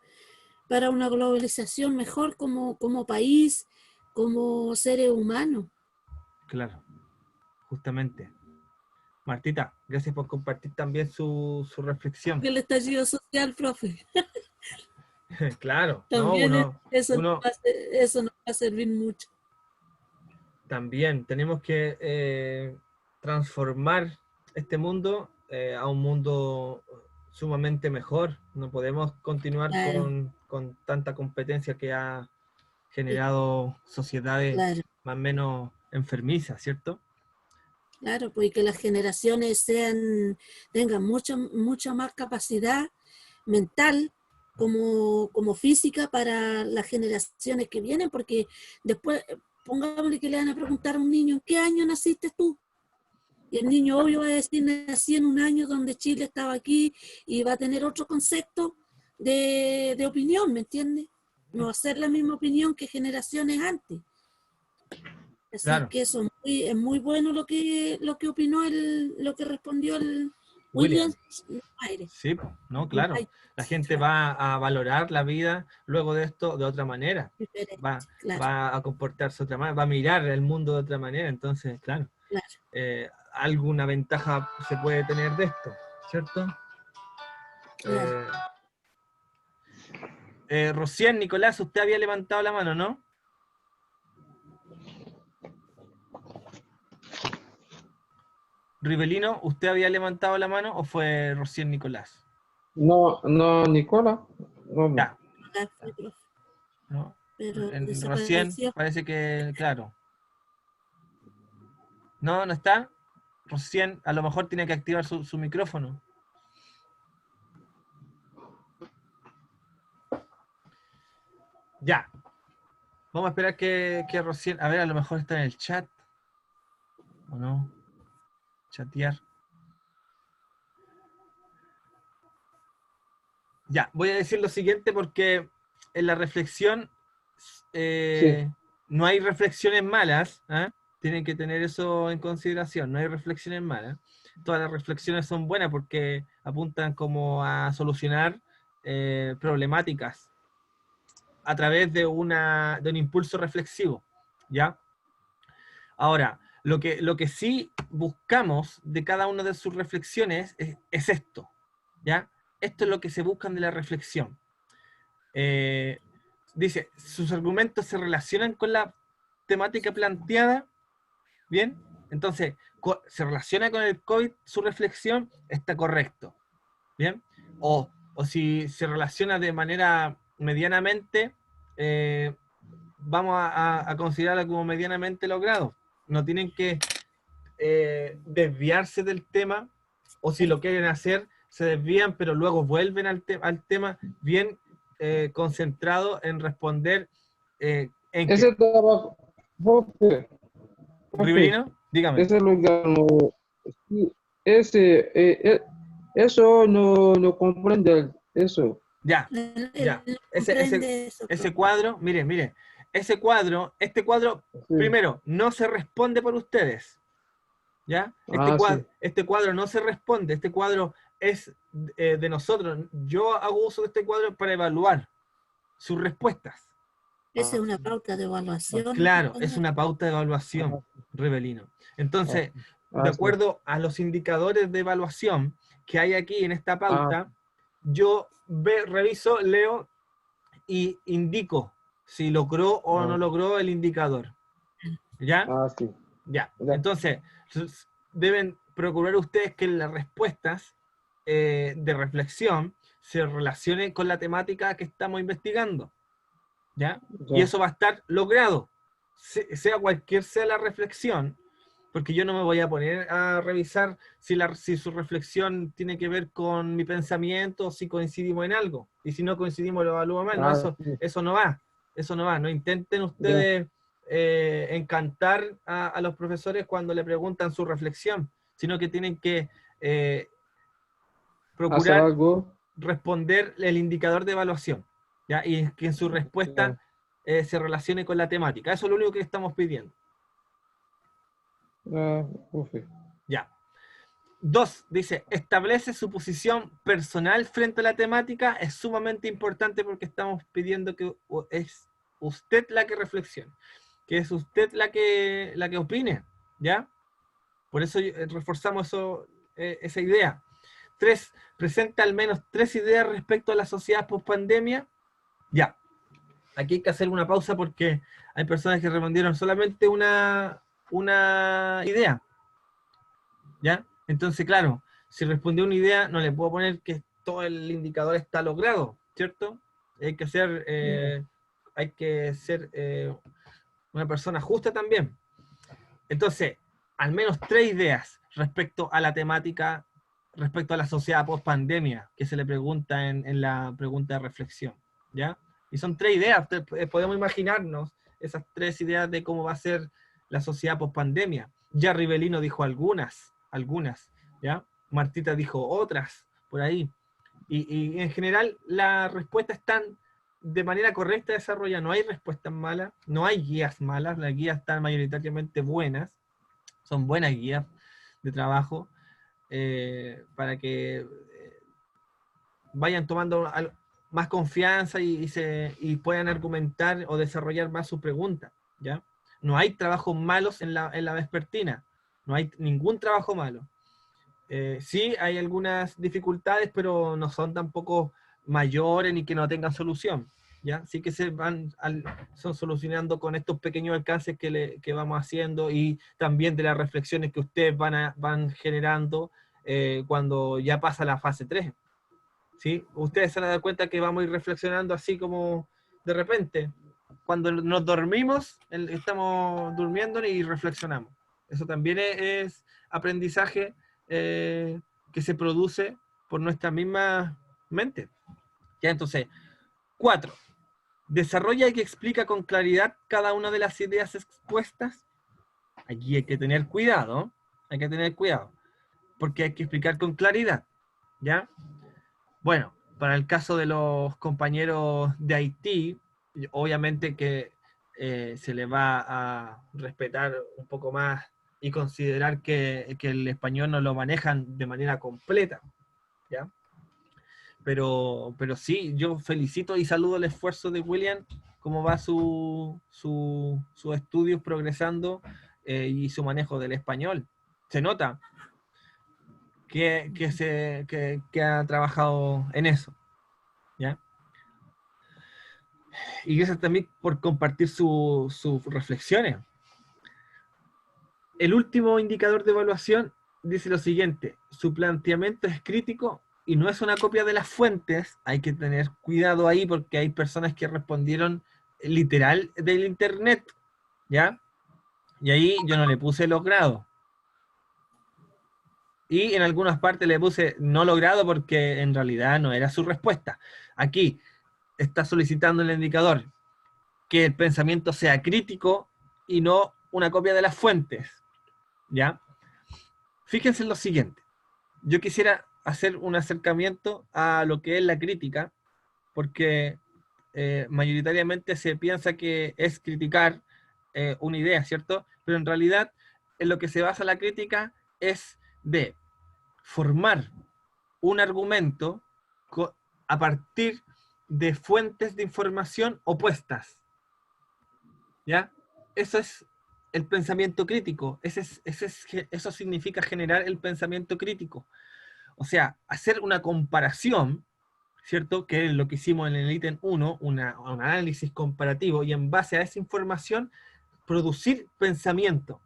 Speaker 3: una globalización mejor como país, como seres humanos.
Speaker 1: Claro, justamente. Martita, gracias por compartir también su reflexión.
Speaker 3: El estallido social, profe.
Speaker 1: Claro, no,
Speaker 3: También
Speaker 1: uno
Speaker 3: eso nos va a servir mucho.
Speaker 1: también tenemos que transformar este mundo a un mundo sumamente mejor. No podemos continuar
Speaker 3: Claro,
Speaker 1: con tanta competencia que ha
Speaker 3: sí,
Speaker 1: generado sociedades
Speaker 3: claro,
Speaker 1: más o menos enfermizas, ¿cierto?
Speaker 3: claro, pues y que las generaciones tengan mucha más capacidad mental como física para las generaciones que vienen, porque después, pongámosle que le van a preguntar a un niño, ¿en qué año naciste tú? Y el niño obvio va a decir, nací en un año donde Chile estaba aquí y va a tener otro concepto de opinión, ¿me entiendes? No va a ser la misma opinión que generaciones antes. Así
Speaker 1: Claro,
Speaker 3: que eso es muy bueno lo que opinó lo que respondió el
Speaker 1: William.
Speaker 3: William Aire.
Speaker 1: Sí, no, claro. La gente va a valorar la vida luego de esto de otra manera.
Speaker 3: Diferente,
Speaker 1: Va,
Speaker 3: claro,
Speaker 1: va a comportarse de otra manera, va a mirar el mundo de otra manera. Entonces, claro,
Speaker 3: claro.
Speaker 1: alguna ventaja se puede tener de esto, ¿cierto?
Speaker 3: Claro.
Speaker 1: Rocién, Nicolás, usted había levantado la mano, ¿no? Rivelino, ¿usted había levantado la mano o fue Rocién Nicolás?
Speaker 8: No, no, Nicola. No,
Speaker 1: Ya,
Speaker 3: Acá fue, profe,
Speaker 1: ¿no?
Speaker 3: pero
Speaker 1: En Rocién
Speaker 3: desapareció.
Speaker 1: parece que, claro. No, no está. Rocién a lo mejor tiene que activar su micrófono. Ya. Vamos a esperar que Rocién... A ver, a lo mejor está en el chat. ¿O no? Chatear. Ya, voy a decir lo siguiente porque en la reflexión
Speaker 8: sí.
Speaker 1: no hay reflexiones malas. ¿Ah? Tienen que tener eso en consideración. No hay reflexiones malas. Todas las reflexiones son buenas porque apuntan como a solucionar problemáticas a través de un impulso reflexivo, ¿ya? Ahora, lo que sí buscamos de cada una de sus reflexiones es esto, ¿ya? Esto es lo que se buscan de la reflexión. Dice, sus argumentos se relacionan con la temática planteada, ¿bien? Entonces, se relaciona con el COVID, su reflexión está correcto, ¿bien? O si se relaciona de manera medianamente, vamos a considerarla como medianamente logrado. No tienen que desviarse del tema, o si lo quieren hacer, se desvían, pero luego vuelven al tema bien concentrado en responder en qué.
Speaker 8: Ese trabajo, profe,
Speaker 1: Riverino, dígame.
Speaker 8: ese lugar no, sí, eso no comprende eso.
Speaker 1: Ya,
Speaker 3: Él
Speaker 1: ya.
Speaker 3: no comprende eso,
Speaker 1: Ese
Speaker 3: profe.
Speaker 1: cuadro, mire, este cuadro,
Speaker 8: Sí.
Speaker 1: primero, no se responde por ustedes. ¿Ya?
Speaker 8: Sí.
Speaker 1: Este cuadro no se responde, este cuadro es de nosotros. Yo hago uso de este cuadro para evaluar sus respuestas.
Speaker 3: Esa es una pauta de evaluación,
Speaker 1: Claro, es
Speaker 3: compañero.
Speaker 1: una pauta de evaluación, Rebelino. Entonces, de
Speaker 8: Sí.
Speaker 1: acuerdo a los indicadores de evaluación que hay aquí en esta pauta, yo reviso, leo y indico si logró o no logró el indicador. ¿Ya?
Speaker 8: Sí.
Speaker 1: Ya.
Speaker 8: Ya.
Speaker 1: Entonces, deben procurar ustedes que las respuestas de reflexión se relacionen con la temática que estamos investigando. ¿Ya? Y
Speaker 8: Ya.
Speaker 1: eso va a estar logrado, sea cualquier sea la reflexión, porque yo no me voy a poner a revisar si su reflexión tiene que ver con mi pensamiento, si coincidimos en algo, y si no coincidimos lo evalúo mal. No,
Speaker 8: Sí.
Speaker 1: eso no va, no intenten
Speaker 8: Ya.
Speaker 1: ustedes encantar a los profesores cuando le preguntan su reflexión, sino que tienen que
Speaker 8: Hacer
Speaker 1: procurar
Speaker 8: algo.
Speaker 1: responder el indicador de evaluación, ¿ya? Y que en su respuesta se relacione con la temática. Eso es lo único que estamos pidiendo.
Speaker 8: Profe.
Speaker 1: Ya. 2, dice, establece su posición personal frente a la temática. Es sumamente importante porque estamos pidiendo que es usted la que reflexione, que es usted la que opine, ¿ya? Por eso reforzamos esa idea. 3, presenta al menos 3 ideas respecto a la sociedad post-pandemia. Ya, aquí hay que hacer una pausa porque hay personas que respondieron solamente una idea, ¿ya? Entonces, claro, si respondió una idea, no le puedo poner que todo el indicador está logrado, ¿cierto? Hay que ser una persona justa también. Entonces, al menos 3 ideas respecto a la temática, respecto a la sociedad post-pandemia, que se le pregunta en la pregunta de reflexión, ¿ya? Y son 3 ideas, podemos imaginarnos esas 3 ideas de cómo va a ser la sociedad post-pandemia. Ya Rivellino dijo algunas, ¿ya? Martita dijo otras, por ahí. Y en general las respuestas están de manera correcta desarrolladas, no hay respuestas malas, no hay guías malas, las guías están mayoritariamente buenas, son buenas guías de trabajo, para que vayan tomando más confianza y puedan argumentar o desarrollar más sus preguntas, ¿ya? No hay trabajos malos en la vespertina, no hay ningún trabajo malo. Sí, hay algunas dificultades, pero no son tampoco mayores ni que no tengan solución, ¿ya? Sí que son solucionando con estos pequeños alcances que vamos haciendo y también de las reflexiones que ustedes van generando cuando ya pasa la fase 3, ¿sí? Ustedes se van a dar cuenta que vamos a ir reflexionando así como de repente. Cuando nos dormimos, estamos durmiendo y reflexionamos. Eso también es aprendizaje que se produce por nuestra misma mente. Ya, entonces, 4. Desarrolla y explica con claridad cada una de las ideas expuestas. Aquí hay que tener cuidado, porque hay que explicar con claridad, ¿ya? Bueno, para el caso de los compañeros de Haití, obviamente que se les va a respetar un poco más y considerar que el español no lo manejan de manera completa, ¿ya? Pero sí, yo felicito y saludo el esfuerzo de William, cómo va sus estudios progresando y su manejo del español. Se nota que ha trabajado en eso, ¿ya? Y gracias también por compartir sus reflexiones. El último indicador de evaluación dice lo siguiente: su planteamiento es crítico y no es una copia de las fuentes. Hay que tener cuidado ahí porque hay personas que respondieron literal del internet, ¿ya? Y ahí yo no le puse logrado. Y en algunas partes le puse no logrado porque en realidad no era su respuesta. Aquí está solicitando el indicador que el pensamiento sea crítico y no una copia de las fuentes, ¿ya? Fíjense en lo siguiente. Yo quisiera hacer un acercamiento a lo que es la crítica, porque mayoritariamente se piensa que es criticar una idea, ¿cierto? Pero en realidad en lo que se basa la crítica es de formar un argumento a partir de fuentes de información opuestas, ¿ya? Eso es el pensamiento crítico, eso significa generar el pensamiento crítico. O sea, hacer una comparación, ¿cierto? Que es lo que hicimos en el ítem 1, un análisis comparativo, y en base a esa información producir pensamiento.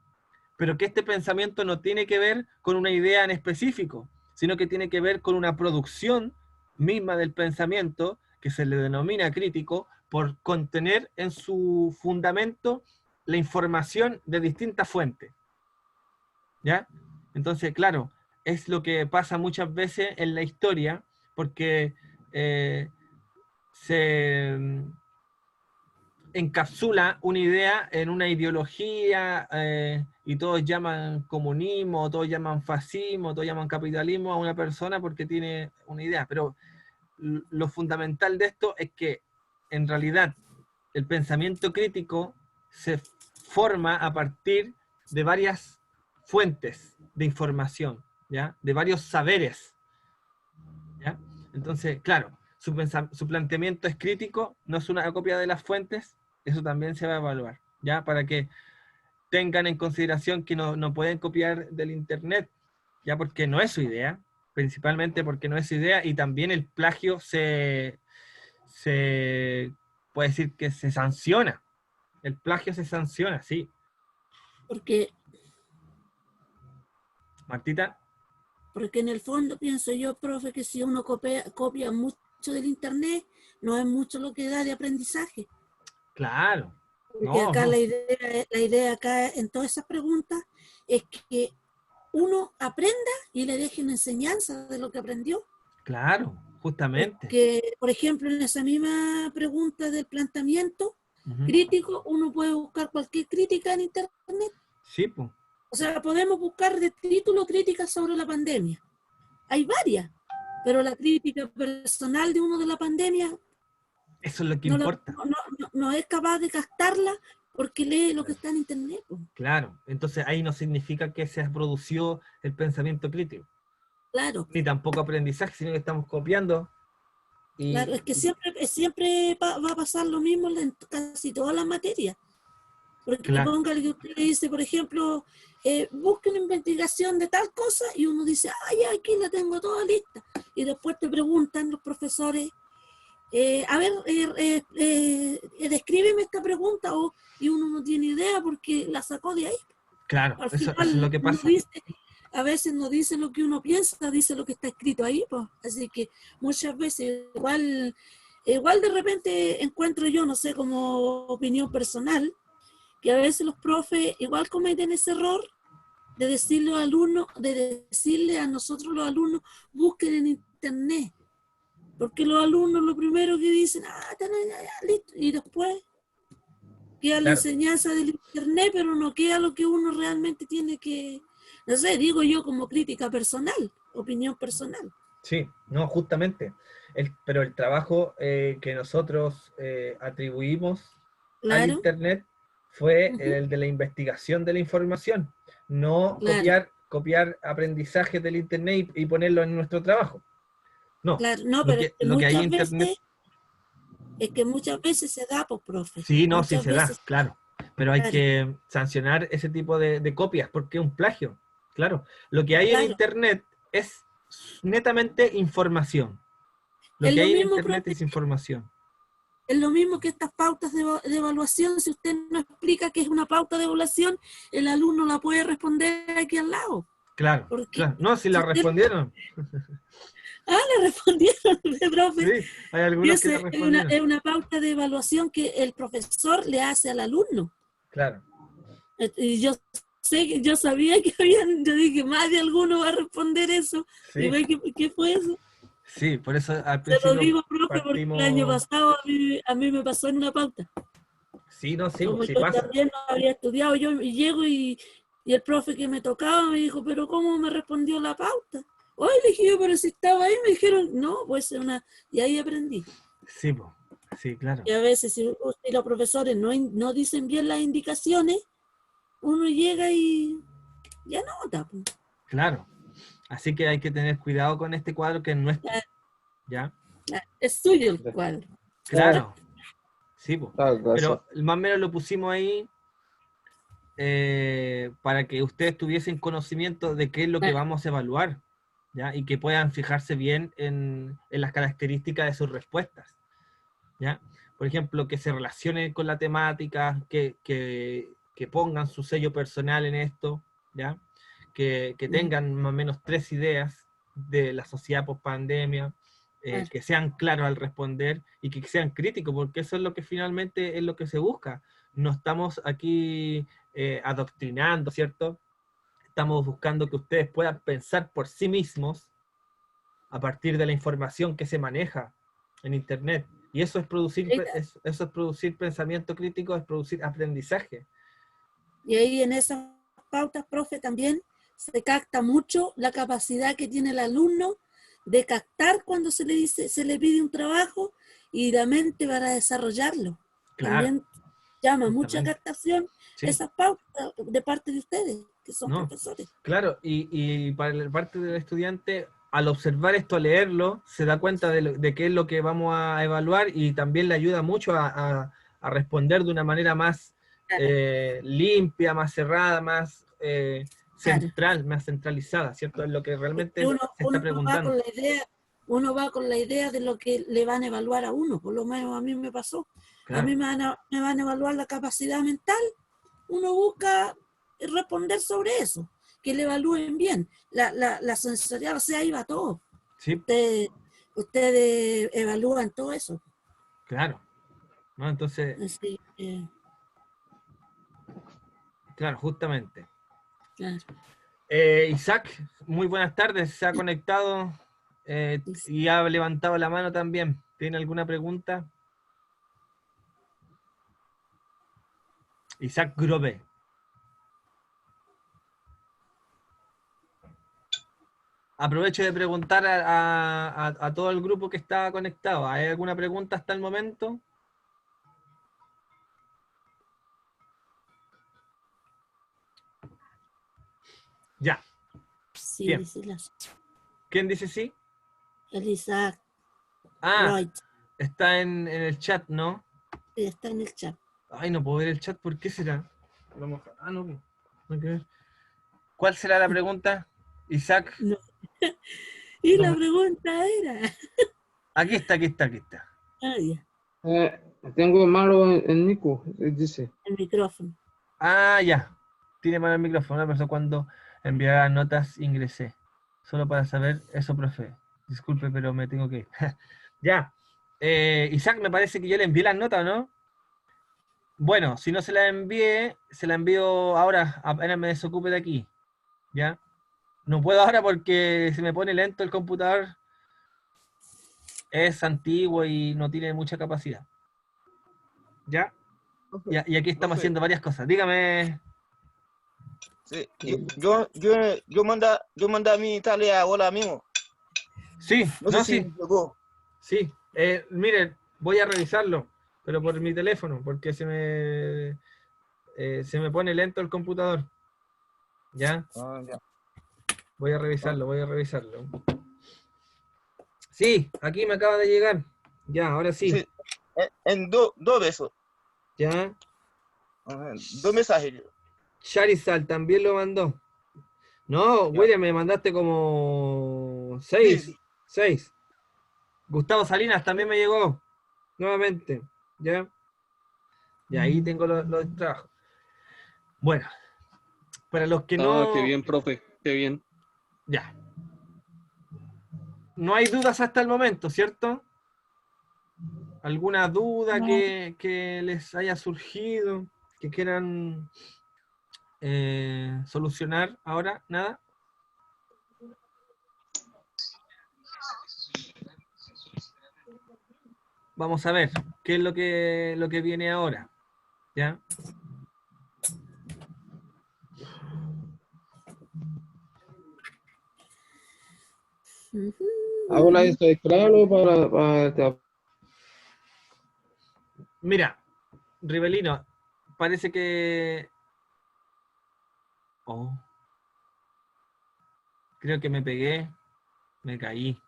Speaker 1: Pero que este pensamiento no tiene que ver con una idea en específico, sino que tiene que ver con una producción misma del pensamiento, que se le denomina crítico, por contener en su fundamento la información de distintas fuentes, ¿ya? Entonces, claro, es lo que pasa muchas veces en la historia, porque se encapsula una idea en una ideología y todos llaman comunismo, todos llaman fascismo, todos llaman capitalismo a una persona porque tiene una idea. Pero lo fundamental de esto es que en realidad el pensamiento crítico se forma a partir de varias fuentes de información, ¿ya? De varios saberes, ¿ya? Entonces, claro, su planteamiento es crítico, no es una copia de las fuentes, eso también se va a evaluar, ¿ya? Para que tengan en consideración que no pueden copiar del internet, ya, porque no es su idea, principalmente porque no es su idea, y también el plagio se se puede decir que se sanciona. El plagio se sanciona, sí.
Speaker 3: Porque
Speaker 1: Martita,
Speaker 3: Porque en el fondo pienso yo, profe, que si uno copia mucho del internet, no es mucho lo que da de aprendizaje.
Speaker 1: claro.
Speaker 3: Porque
Speaker 1: No,
Speaker 3: acá
Speaker 1: no,
Speaker 3: la idea acá en todas esas preguntas es que uno aprenda y le deje una enseñanza de lo que aprendió.
Speaker 1: claro, justamente.
Speaker 3: Porque, por ejemplo, en esa misma pregunta del planteamiento
Speaker 1: Ujú.
Speaker 3: crítico, uno puede buscar cualquier crítica en internet.
Speaker 1: Sí, pues,
Speaker 3: O sea, podemos buscar de título críticas sobre la pandemia. Hay varias, pero la crítica personal de uno de la pandemia
Speaker 1: eso es lo que
Speaker 3: no,
Speaker 1: importa.
Speaker 3: no es capaz de captarla porque lee lo que está en internet. Po.
Speaker 1: Claro, entonces ahí no significa que se producido el pensamiento crítico,
Speaker 3: Claro,
Speaker 1: ni tampoco aprendizaje, sino que estamos copiando
Speaker 3: claro,
Speaker 1: y
Speaker 3: es que siempre va a pasar lo mismo en casi todas las materias. Porque
Speaker 1: claro,
Speaker 3: póngale que usted le dice, por ejemplo, busque una investigación de tal cosa y uno dice, ay, aquí la tengo toda lista. Y después te preguntan los profesores, a ver, descríbeme esta pregunta y uno no tiene idea porque la sacó de ahí.
Speaker 1: claro,
Speaker 3: Al
Speaker 1: eso es lo
Speaker 3: final
Speaker 1: que
Speaker 3: uno
Speaker 1: pasa.
Speaker 3: dice, a veces no dice lo que uno piensa, dice lo que está escrito ahí. Pues. Así que muchas veces igual de repente encuentro yo, no sé, como opinión personal, que a veces los profes igual cometen ese error de decirle a los alumnos, de decirle a nosotros los alumnos, busquen en internet. Porque los alumnos lo primero que dicen, ya, listo, y después queda la
Speaker 1: Claro,
Speaker 3: enseñanza del internet, pero no queda lo que uno realmente tiene que, no sé, digo yo como crítica personal, opinión personal.
Speaker 1: sí, no, justamente. Pero el trabajo que nosotros atribuimos al
Speaker 3: Claro,
Speaker 1: Internet fue
Speaker 3: ujú,
Speaker 1: el de la investigación de la información, no
Speaker 3: claro,
Speaker 1: copiar aprendizajes del Internet y ponerlo en nuestro trabajo. No,
Speaker 3: claro. No, pero es que
Speaker 1: lo que hay en Internet,
Speaker 3: muchas veces se da, pues, profe.
Speaker 1: sí, no, sí
Speaker 3: Muchas
Speaker 1: se da,
Speaker 3: veces,
Speaker 1: claro. Pero hay
Speaker 3: claro,
Speaker 1: que sancionar ese tipo de copias porque es un plagio. Claro, lo que hay en
Speaker 3: claro.
Speaker 1: Internet es netamente información. Lo
Speaker 3: Es
Speaker 1: que
Speaker 3: lo
Speaker 1: hay en
Speaker 3: mismo,
Speaker 1: Internet
Speaker 3: profe,
Speaker 1: es información.
Speaker 3: es lo mismo que estas pautas de evaluación. Si usted no explica qué es una pauta de evaluación, el alumno la puede responder aquí al lado.
Speaker 1: Claro,
Speaker 3: Porque
Speaker 1: claro. No, si
Speaker 3: si
Speaker 1: la
Speaker 3: usted...
Speaker 1: respondieron.
Speaker 3: le respondieron, profe.
Speaker 1: Sí, hay
Speaker 3: Y
Speaker 1: algunos que la respondieron.
Speaker 3: es una pauta de evaluación que el profesor le hace al alumno.
Speaker 1: Claro.
Speaker 3: Y yo sabía que yo dije, más de alguno va a responder eso. Y
Speaker 1: Sí,
Speaker 3: ve ¿qué fue eso?
Speaker 1: sí, por eso al
Speaker 3: Se lo
Speaker 1: principio
Speaker 3: digo, profe, porque el año
Speaker 1: partimos.
Speaker 3: pasado a mí me pasó en una pauta.
Speaker 1: Sí, no, sí,
Speaker 3: Como
Speaker 1: sí
Speaker 3: yo
Speaker 1: pasa.
Speaker 3: también no había estudiado, yo llego y el profe que me tocaba me dijo, pero ¿cómo me respondió la pauta? Hoy le dije yo, pero si estaba ahí, me dijeron, no, pues y ahí aprendí.
Speaker 1: Sí, sí, claro.
Speaker 3: Y a veces si los profesores no dicen bien las indicaciones, uno llega y ya nota. Pues.
Speaker 1: Claro. Así que hay que tener cuidado con este cuadro que es nuestro. ¿Ya?
Speaker 3: Es suyo el cuadro.
Speaker 1: Claro. Sí, pues.
Speaker 8: Gracias.
Speaker 1: Pero más o menos lo pusimos ahí para que ustedes tuviesen conocimiento de qué es lo que vamos a evaluar, ¿ya? Y que puedan fijarse bien en las características de sus respuestas, ¿ya? Por ejemplo, que se relacionen con la temática, que pongan su sello personal en esto, ¿ya? Que tengan más o menos 3 ideas de la sociedad post-pandemia,
Speaker 3: Claro.
Speaker 1: que sean claros al responder y que sean críticos, porque eso es lo que finalmente es lo que se busca. No estamos aquí adoctrinando, ¿cierto? Estamos buscando que ustedes puedan pensar por sí mismos a partir de la información que se maneja en Internet. Y eso es eso es producir pensamiento crítico, es producir aprendizaje.
Speaker 3: Y ahí en esas pautas, profe, también se capta mucho la capacidad que tiene el alumno de captar cuando se le pide un trabajo y la mente para desarrollarlo.
Speaker 1: Claro,
Speaker 3: También llama mucha
Speaker 1: justamente.
Speaker 3: captación
Speaker 1: Sí.
Speaker 3: esas pautas de parte de ustedes, que son
Speaker 1: No,
Speaker 3: profesores.
Speaker 1: claro, y para la parte del estudiante, al observar esto, a leerlo, se da cuenta de qué es lo que vamos a evaluar y también le ayuda mucho a responder de una manera más limpia, más cerrada, más central, más centralizada, ¿cierto? Es lo que realmente
Speaker 3: Uno
Speaker 1: se está
Speaker 3: va con
Speaker 1: preguntando.
Speaker 3: la idea, uno va con la idea de lo que le van a evaluar a uno, por lo menos a mí me pasó. A
Speaker 1: Claro.
Speaker 3: mí me van a evaluar la capacidad mental, uno busca responder sobre eso, que le evalúen bien. La sensorial, o sea, ahí va todo.
Speaker 1: Sí,
Speaker 3: Ustedes evalúan todo eso.
Speaker 1: claro. ¿No? Entonces,
Speaker 3: Así,
Speaker 1: claro, justamente.
Speaker 3: claro.
Speaker 1: Isaac, muy buenas tardes. Se ha conectado y ha levantado la mano también. ¿Tiene alguna pregunta? Isaac Grove. Aprovecho de preguntar a todo el grupo que está conectado. ¿Hay alguna pregunta hasta el momento? Ya.
Speaker 3: Sí,
Speaker 1: Bien.
Speaker 3: dice
Speaker 1: ¿Quién dice sí?
Speaker 3: el Isaac
Speaker 1: Ah,
Speaker 3: Wright,
Speaker 1: está en el chat, ¿no?
Speaker 3: está en el chat.
Speaker 1: Ay, no puedo ver el chat. ¿Por qué será? Ah, no. No hay que ver. ¿Cuál será la pregunta? Isaac.
Speaker 3: No. Y
Speaker 1: No
Speaker 3: la
Speaker 1: me-
Speaker 3: pregunta era,
Speaker 1: Aquí está.
Speaker 3: ah, ya,
Speaker 8: Tengo malo en Nico, dice.
Speaker 3: el micrófono.
Speaker 1: Ah, ya. Tiene mal el micrófono. Una persona cuando enviará notas ingresé. Solo para saber eso, profe. Disculpe, pero me tengo que ir. Ya. Isaac, me parece que yo le envié las notas, ¿no? Bueno, si no se la envié, se la envío ahora, apenas me desocupe de aquí. ¿Ya? No puedo ahora porque se me pone lento el computador. Es antiguo y no tiene mucha capacidad. ¿Ya? Y aquí estamos
Speaker 7: Profe,
Speaker 1: haciendo varias cosas. Dígame.
Speaker 7: sí, yo manda mi tarea ahora mismo.
Speaker 1: Sí,
Speaker 7: No
Speaker 1: no,
Speaker 7: sé si
Speaker 1: sí,
Speaker 7: llegó.
Speaker 1: sí. Miren, voy a revisarlo, pero por mi teléfono, porque se me pone lento el computador. ¿Ya?
Speaker 7: Ah, ya.
Speaker 1: Voy a revisarlo. Sí, aquí me acaba de llegar. Ya, ahora sí.
Speaker 7: Sí, en dos besos.
Speaker 1: Ya.
Speaker 7: Ajá, dos mensajes.
Speaker 1: Charizal también lo mandó. No,
Speaker 7: Ya.
Speaker 1: William, me mandaste como
Speaker 7: Sí,
Speaker 1: 6. 6. Gustavo Salinas también me llegó. Nuevamente. ¿Ya? Y ahí tengo los trabajos. Bueno, para los que
Speaker 6: Ah, qué
Speaker 1: no...
Speaker 6: bien, profe, qué bien.
Speaker 1: Ya. No hay dudas hasta el momento, ¿cierto? ¿Alguna duda
Speaker 5: No.
Speaker 1: que les haya surgido? ¿Que quieran solucionar ahora? ¿Nada? Vamos a ver qué es lo que viene ahora. ¿Ya?
Speaker 8: Ahora estoy claro para
Speaker 1: Mira, Rivelino, parece que... Oh, creo que me pegué, me caí.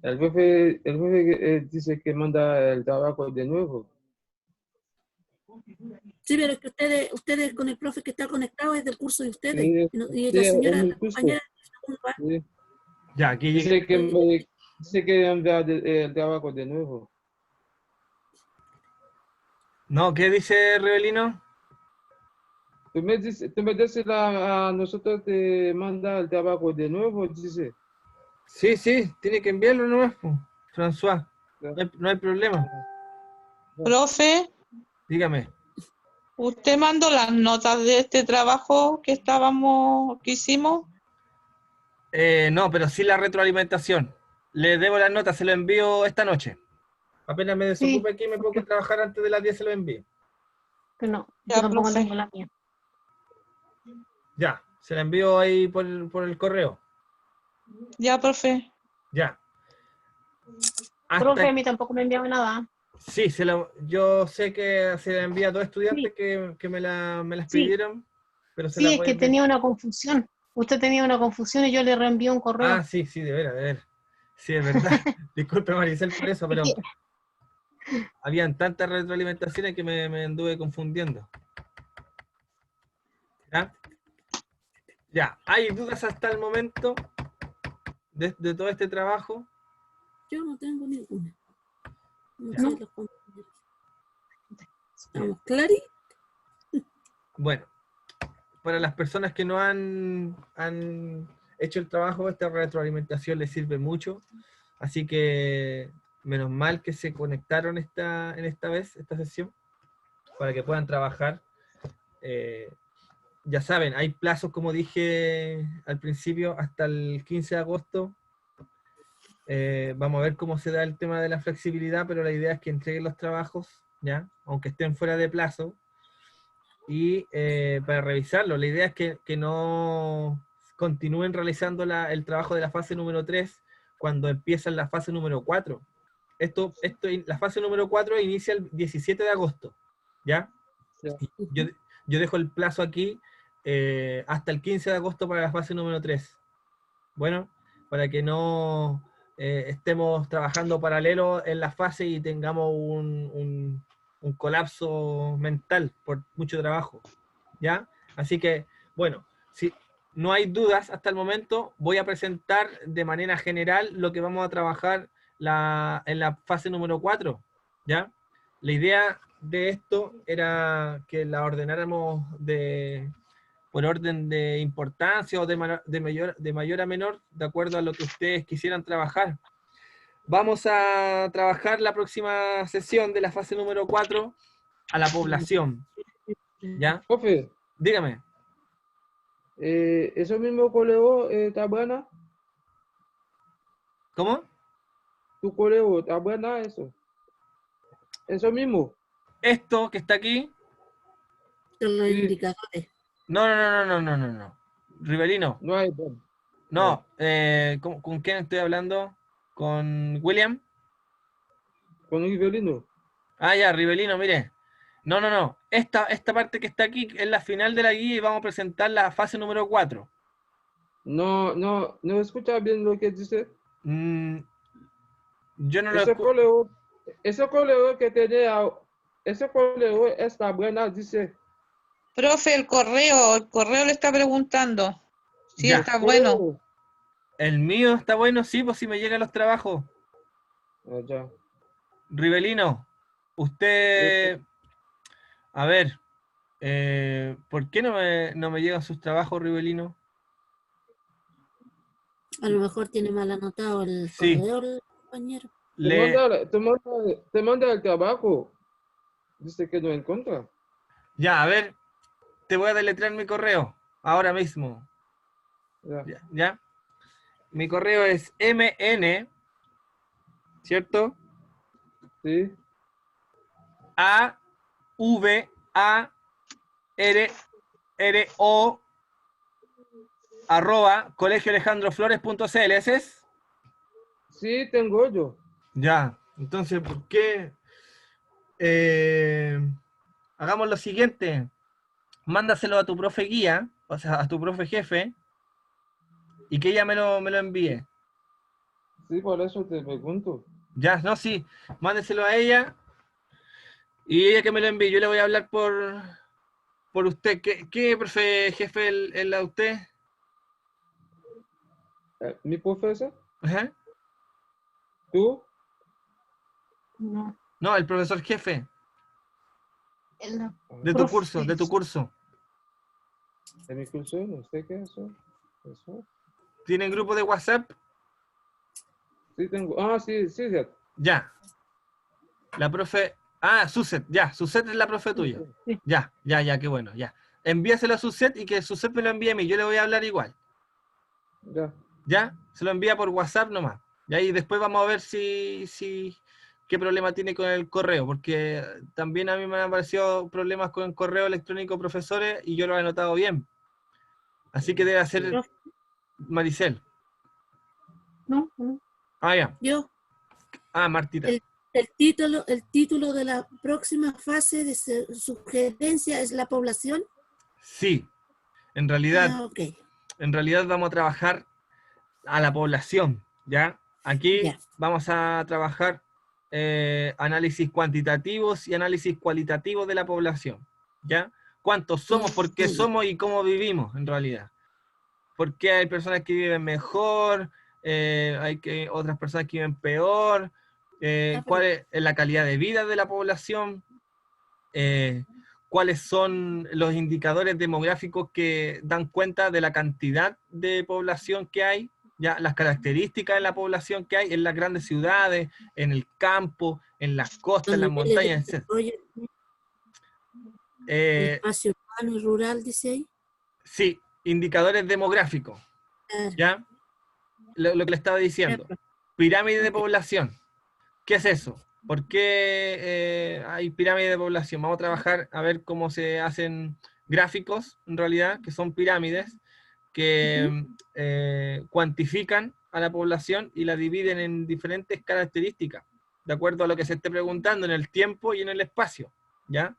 Speaker 8: el jefe dice que manda el trabajo de nuevo.
Speaker 3: Sí, pero es que ustedes con el profe que está conectado es del curso de ustedes.
Speaker 8: Sí,
Speaker 3: Y
Speaker 8: sí,
Speaker 3: la señora,
Speaker 8: en
Speaker 3: la
Speaker 8: el curso.
Speaker 3: compañera del segundo A.
Speaker 8: Sí.
Speaker 1: Ya, aquí
Speaker 8: Dice que enviar el trabajo de nuevo.
Speaker 1: No, ¿qué dice Rivelino?
Speaker 8: Tú me dices a nosotros te manda el trabajo de nuevo, dice.
Speaker 1: Sí, tiene que enviarlo nomás, po, François. No hay problema.
Speaker 5: Profe,
Speaker 1: Dígame.
Speaker 5: ¿usted mandó las notas de este trabajo que hicimos?
Speaker 1: No, pero sí la retroalimentación. Le debo las notas, se lo envío esta noche. Apenas me desocupe aquí, me pongo a trabajar antes de las 10, se lo envío.
Speaker 4: Que no,
Speaker 5: Ya,
Speaker 4: yo tampoco
Speaker 5: profe.
Speaker 4: tengo la mía.
Speaker 1: Ya, se la envío ahí por el correo.
Speaker 5: Ya, profe.
Speaker 1: Ya.
Speaker 4: Profe, a mí tampoco me enviaba nada.
Speaker 1: Sí, yo sé que se la envía a dos estudiantes que me la
Speaker 4: Sí,
Speaker 1: pidieron, pero se
Speaker 4: sí,
Speaker 1: la
Speaker 4: es
Speaker 1: voy a
Speaker 4: que
Speaker 1: enviar.
Speaker 4: tenía una confusión. Usted tenía una confusión y yo le reenvié un correo.
Speaker 1: Ah, sí, sí, de veras, de veras. Sí, es verdad. Disculpe, Maricel, por eso,
Speaker 4: Es
Speaker 1: pero
Speaker 4: que,
Speaker 1: habían tantas retroalimentaciones que me anduve confundiendo. ¿Ya? Ya, ¿hay dudas hasta el momento de todo este trabajo?
Speaker 3: Yo no tengo ninguna. No
Speaker 1: Ya.
Speaker 3: sé los compañeros. ¿Estamos claros?
Speaker 1: Bueno, para las personas que no han hecho el trabajo, esta retroalimentación les sirve mucho. Así que menos mal que se conectaron esta sesión, para que puedan trabajar. Ya saben, hay plazos, como dije al principio, hasta el 15 de agosto. Vamos a ver cómo se da el tema de la flexibilidad, pero la idea es que entreguen los trabajos, ¿ya? Aunque estén fuera de plazo. Y para revisarlo, la idea es que no continúen realizando el trabajo de la fase número 3 cuando empiezan la fase número 4. La fase número 4 inicia el 17 de agosto, ¿ya?
Speaker 8: Ya.
Speaker 1: Yo dejo el plazo aquí hasta el 15 de agosto para la fase número 3. Bueno, para que no estemos trabajando paralelo en la fase y tengamos un colapso mental por mucho trabajo, ¿ya? Así que, bueno, si no hay dudas hasta el momento, voy a presentar de manera general lo que vamos a trabajar en la fase número 4, ¿ya? La idea de esto era que la ordenáramos por orden de importancia o de mayor a menor, de acuerdo a lo que ustedes quisieran trabajar. Vamos a trabajar la próxima sesión de la fase número 4 a la población, ¿ya?
Speaker 8: Profe,
Speaker 1: Dígame.
Speaker 8: ¿eso mismo correo está buena?
Speaker 1: ¿Cómo?
Speaker 8: ¿Tu correo está buena eso? Eso mismo.
Speaker 1: Esto que está aquí.
Speaker 3: Los
Speaker 8: Sí,
Speaker 3: indicadores.
Speaker 1: No. Rivelino.
Speaker 8: no hay bueno.
Speaker 1: No. ¿Con quién estoy hablando? ¿Con William?
Speaker 8: Con Rivelino.
Speaker 1: Ah, ya, Rivelino, mire. No. Esta parte que está aquí es la final de la guía y vamos a presentar la fase número 4.
Speaker 8: No escucha bien lo que dice.
Speaker 1: Yo no lo
Speaker 8: Ese
Speaker 1: escucho.
Speaker 8: correo que tenía, ese correo está buena, dice.
Speaker 5: Profe, el correo le está preguntando. Sí,
Speaker 1: Ya.
Speaker 5: está bueno.
Speaker 8: Correo.
Speaker 1: El mío está bueno, sí, pues si me llegan los trabajos.
Speaker 8: Ya.
Speaker 1: Rivelino, usted, a ver, ¿por qué no me llegan sus trabajos, Rivelino?
Speaker 3: A lo mejor tiene mal anotado el
Speaker 1: Sí,
Speaker 3: correo el compañero.
Speaker 8: Te manda el trabajo. Dice que no encuentra.
Speaker 1: ya, a ver, te voy a deletrear mi correo, ahora mismo,
Speaker 8: Ya.
Speaker 1: ¿ya? Mi correo es mn, ¿cierto?
Speaker 8: Sí.
Speaker 1: AVARRO @colegioalejandroflores.cl, ¿ese es?
Speaker 8: Sí, tengo yo.
Speaker 1: Ya, entonces, ¿por qué? Hagamos lo siguiente. Mándaselo a tu profe guía, o sea, a tu profe jefe, y que ella me lo envíe.
Speaker 8: Sí, por eso te pregunto.
Speaker 1: Ya, no, sí, mándeselo a ella y ella que me lo envíe. Yo le voy a hablar por usted. ¿Qué profe jefe es la de usted?
Speaker 8: ¿Mi profesor?
Speaker 1: Ajá.
Speaker 8: ¿Tú?
Speaker 4: no,
Speaker 1: No, el profesor jefe
Speaker 4: el
Speaker 1: de tu curso, de tu curso.
Speaker 8: ¿De mi curso? No sé qué es eso. ¿Eso?
Speaker 1: ¿Tienen grupo de WhatsApp?
Speaker 8: Sí, tengo. Ah, sí, cierto.
Speaker 1: Ya. La profe. Ah, Suset, ya. Suset es la profe tuya.
Speaker 4: sí.
Speaker 1: Ya, qué bueno, ya. Envíaselo a Suset y que Suset me lo envíe a mí. Yo le voy a hablar igual.
Speaker 8: Ya.
Speaker 1: ¿Ya? Se lo envía por WhatsApp nomás. Y ahí después vamos a ver qué problema tiene con el correo, porque también a mí me han aparecido problemas con el correo electrónico profesores y yo lo he anotado bien. Así que debe ser
Speaker 3: Profe,
Speaker 1: Maricel.
Speaker 4: No.
Speaker 1: Ah, ya.
Speaker 3: yo,
Speaker 1: Ah, Martita.
Speaker 3: El título de la próxima fase de sugerencia es la población.
Speaker 1: Sí, en realidad,
Speaker 3: Ok.
Speaker 1: en realidad vamos a trabajar a la población, ¿ya? Aquí
Speaker 3: Ya.
Speaker 1: vamos a trabajar análisis cuantitativos y análisis cualitativos de la población, ¿ya? ¿Cuántos somos, por qué somos y cómo vivimos en realidad? ¿Por qué hay personas que viven mejor? Otras personas que viven peor. ¿Cuál es la calidad de vida de la población? ¿Cuáles son los indicadores demográficos que dan cuenta de la cantidad de población que hay? Ya, las características de la población que hay en las grandes ciudades, en el campo, en las costas, en las montañas, etc.
Speaker 3: El espacio urbano y rural, dice ahí.
Speaker 1: Sí, indicadores demográficos. ¿Ya? Lo que le estaba diciendo. Pirámide de población. ¿Qué es eso? ¿Por qué hay pirámide de población? Vamos a trabajar a ver cómo se hacen gráficos, en realidad, que son pirámides, que cuantifican a la población y la dividen en diferentes características, de acuerdo a lo que se esté preguntando en el tiempo y en el espacio, ¿ya?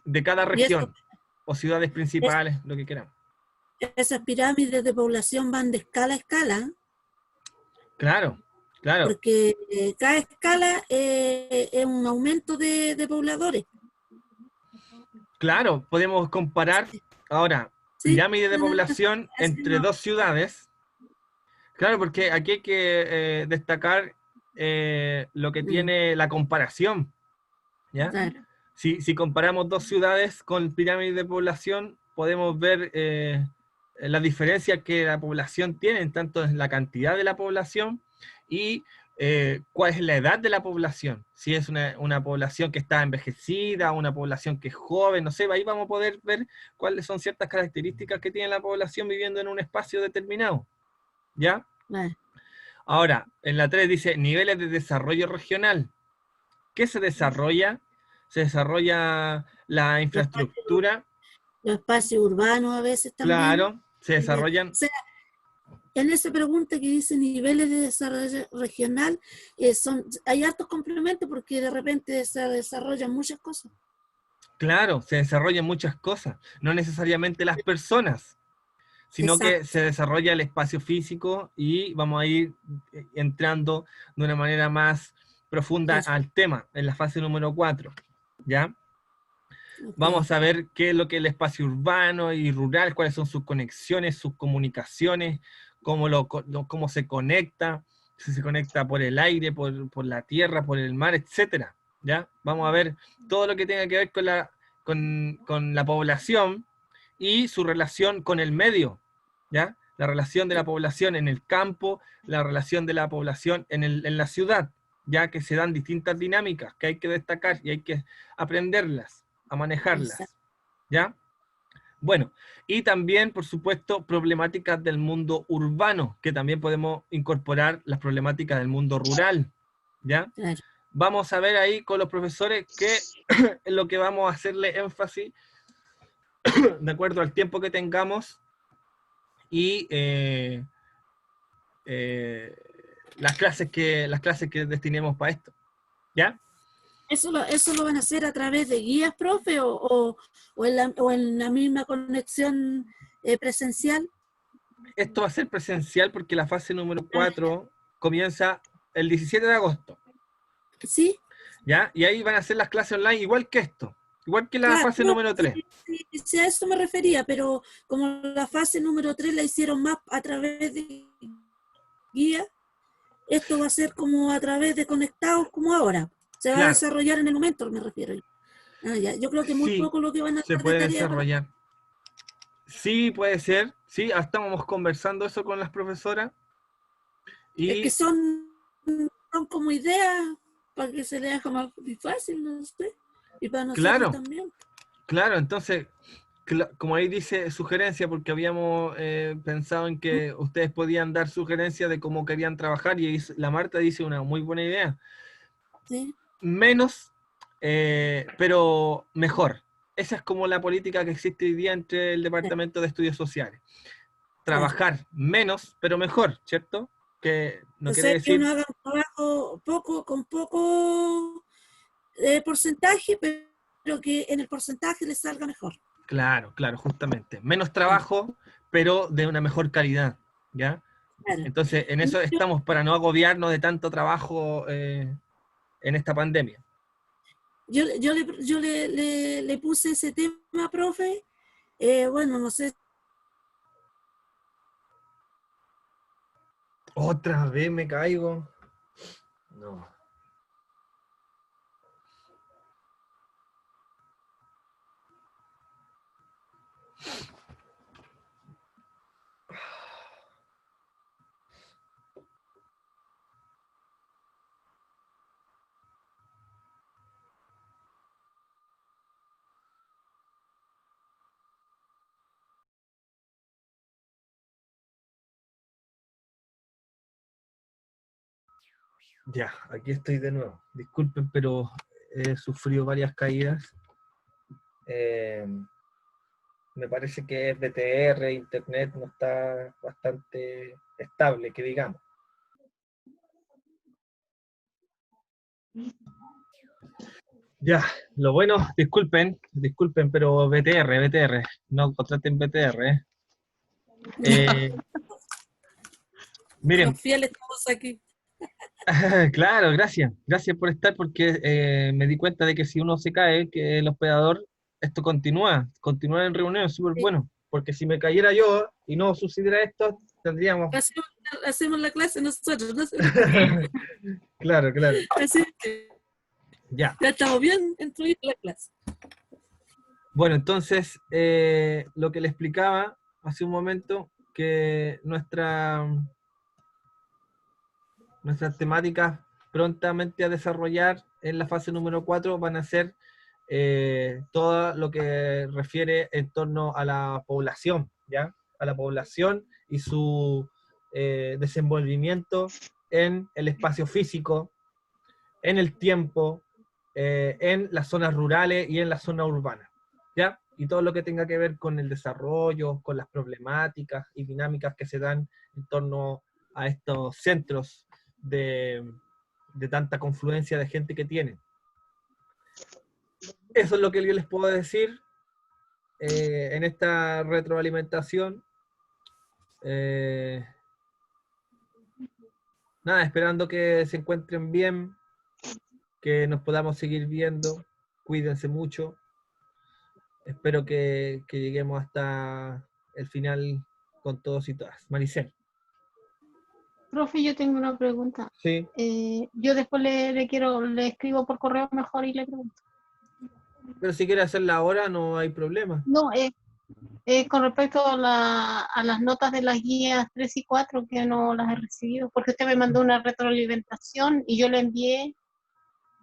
Speaker 1: De cada región, o ciudades principales, lo que queramos.
Speaker 3: Esas pirámides de población van de escala a escala.
Speaker 1: Claro, claro.
Speaker 3: Porque cada escala es un aumento de pobladores.
Speaker 1: Claro, podemos comparar ahora pirámide de población entre dos ciudades. Claro, porque aquí hay que destacar lo que tiene la comparación, ¿ya?
Speaker 3: Claro.
Speaker 1: Si comparamos dos ciudades con pirámide de población, podemos ver la diferencia que la población tiene, tanto en la cantidad de la población y cuál es la edad de la población. Si es una población que está envejecida, una población que es joven, no sé, ahí vamos a poder ver cuáles son ciertas características que tiene la población viviendo en un espacio determinado. ¿Ya? Ahora, en la 3 dice niveles de desarrollo regional. ¿Qué se desarrolla? Se desarrolla la infraestructura.
Speaker 3: Los espacios urbanos a veces también.
Speaker 1: Claro, se desarrollan.
Speaker 3: O sea, en esa pregunta que dice niveles de desarrollo regional, hay hartos complementos porque de repente se desarrollan muchas cosas.
Speaker 1: Claro, se desarrollan muchas cosas, no necesariamente las personas, sino que se desarrolla el espacio físico y vamos a ir entrando de una manera más profunda al tema en la fase número 4, ¿ya? Vamos a ver qué es lo que es el espacio urbano y rural, cuáles son sus conexiones, sus comunicaciones, cómo se conecta, si se conecta por el aire, por la tierra, por el mar, etcétera, ¿ya? Vamos a ver todo lo que tenga que ver con la población y su relación con el medio, ¿ya? La relación de la población en el campo, la relación de la población en la ciudad, ya que se dan distintas dinámicas que hay que destacar y hay que aprenderlas, a manejarlas, ¿ya? Bueno, y también, por supuesto, problemáticas del mundo urbano, que también podemos incorporar las problemáticas del mundo rural, ¿ya?
Speaker 3: Claro.
Speaker 1: Vamos a ver ahí con los profesores qué es lo que vamos a hacerle énfasis de acuerdo al tiempo que tengamos y las clases que destinemos para esto, ¿ya?
Speaker 3: ¿Eso lo van a hacer a través de guías, profe, o en la misma conexión presencial?
Speaker 1: Esto va a ser presencial porque la fase número 4 comienza el 17 de agosto.
Speaker 3: ¿Sí?
Speaker 1: ¿Ya? Y ahí van a hacer las clases online igual que esto, igual que la fase número 3.
Speaker 3: Sí, a eso me refería, pero como la fase número 3 la hicieron más a través de guía, esto va a ser como a través de conectados como ahora. Se va a desarrollar en el momento, me refiero. Ya. Yo creo que muy poco lo que van a hacer.
Speaker 1: Se puede desarrollar. Sí, puede ser. Sí, estábamos conversando eso con las profesoras. Y
Speaker 3: es que son como ideas para que se les haga más fácil, no sé. Y para nosotros también.
Speaker 1: Claro, entonces, como ahí dice sugerencia, porque habíamos pensado en que ustedes podían dar sugerencias de cómo querían trabajar, y la Marta dice una muy buena idea.
Speaker 3: Sí.
Speaker 1: Menos, pero mejor. Esa es como la política que existe hoy día entre el Departamento de Estudios Sociales. Trabajar menos, pero mejor, ¿cierto? que no
Speaker 3: O
Speaker 1: quiere
Speaker 3: sea, que uno
Speaker 1: decir...
Speaker 3: haga un trabajo con poco porcentaje, pero que en el porcentaje le salga mejor.
Speaker 1: Claro, claro, justamente. Menos
Speaker 3: Ah,
Speaker 1: trabajo, pero de una mejor calidad, ¿ya?
Speaker 3: claro.
Speaker 1: Entonces, en eso estamos para no agobiarnos de tanto trabajo en esta pandemia.
Speaker 3: Yo le puse ese tema, profe. Bueno, no sé.
Speaker 1: Otra vez me caigo. No. Ya, aquí estoy de nuevo. Disculpen, pero he sufrido varias caídas. Me parece que es BTR, internet no está bastante estable, que digamos. Ya, lo bueno, disculpen, pero BTR, no contraten BTR. Miren,
Speaker 3: Los fieles estamos aquí.
Speaker 1: claro, gracias por estar, porque me di cuenta de que si uno se cae, que el hospedador, esto continúa en reunión, es súper
Speaker 3: Sí.
Speaker 1: bueno, porque si me cayera yo y no sucediera esto, tendríamos...
Speaker 3: Hacemos la clase nosotros, no se preocupen.
Speaker 1: Claro,
Speaker 3: Así que
Speaker 1: ya.
Speaker 3: ya estamos bien instruidos en la clase.
Speaker 1: Bueno, entonces, lo que le explicaba hace un momento, que nuestras temáticas prontamente a desarrollar en la fase número 4 van a ser todo lo que refiere en torno a la población, ¿ya? A la población y su desenvolvimiento en el espacio físico, en el tiempo, en las zonas rurales y en las zonas urbanas, ¿ya? Y todo lo que tenga que ver con el desarrollo, con las problemáticas y dinámicas que se dan en torno a estos centros de tanta confluencia de gente que tienen. Eso es lo que yo les puedo decir en esta retroalimentación. Nada, esperando que se encuentren bien, que nos podamos seguir viendo. Cuídense mucho. Espero que lleguemos hasta el final con todos y todas. Maricel.
Speaker 4: Profe, yo tengo una pregunta.
Speaker 1: Sí.
Speaker 4: Yo después le escribo por correo mejor y le pregunto.
Speaker 1: Pero si quiere hacerla ahora, no hay problema.
Speaker 4: No, con respecto a las notas de las guías 3 y 4 que no las he recibido, porque usted me mandó una retroalimentación y yo le envié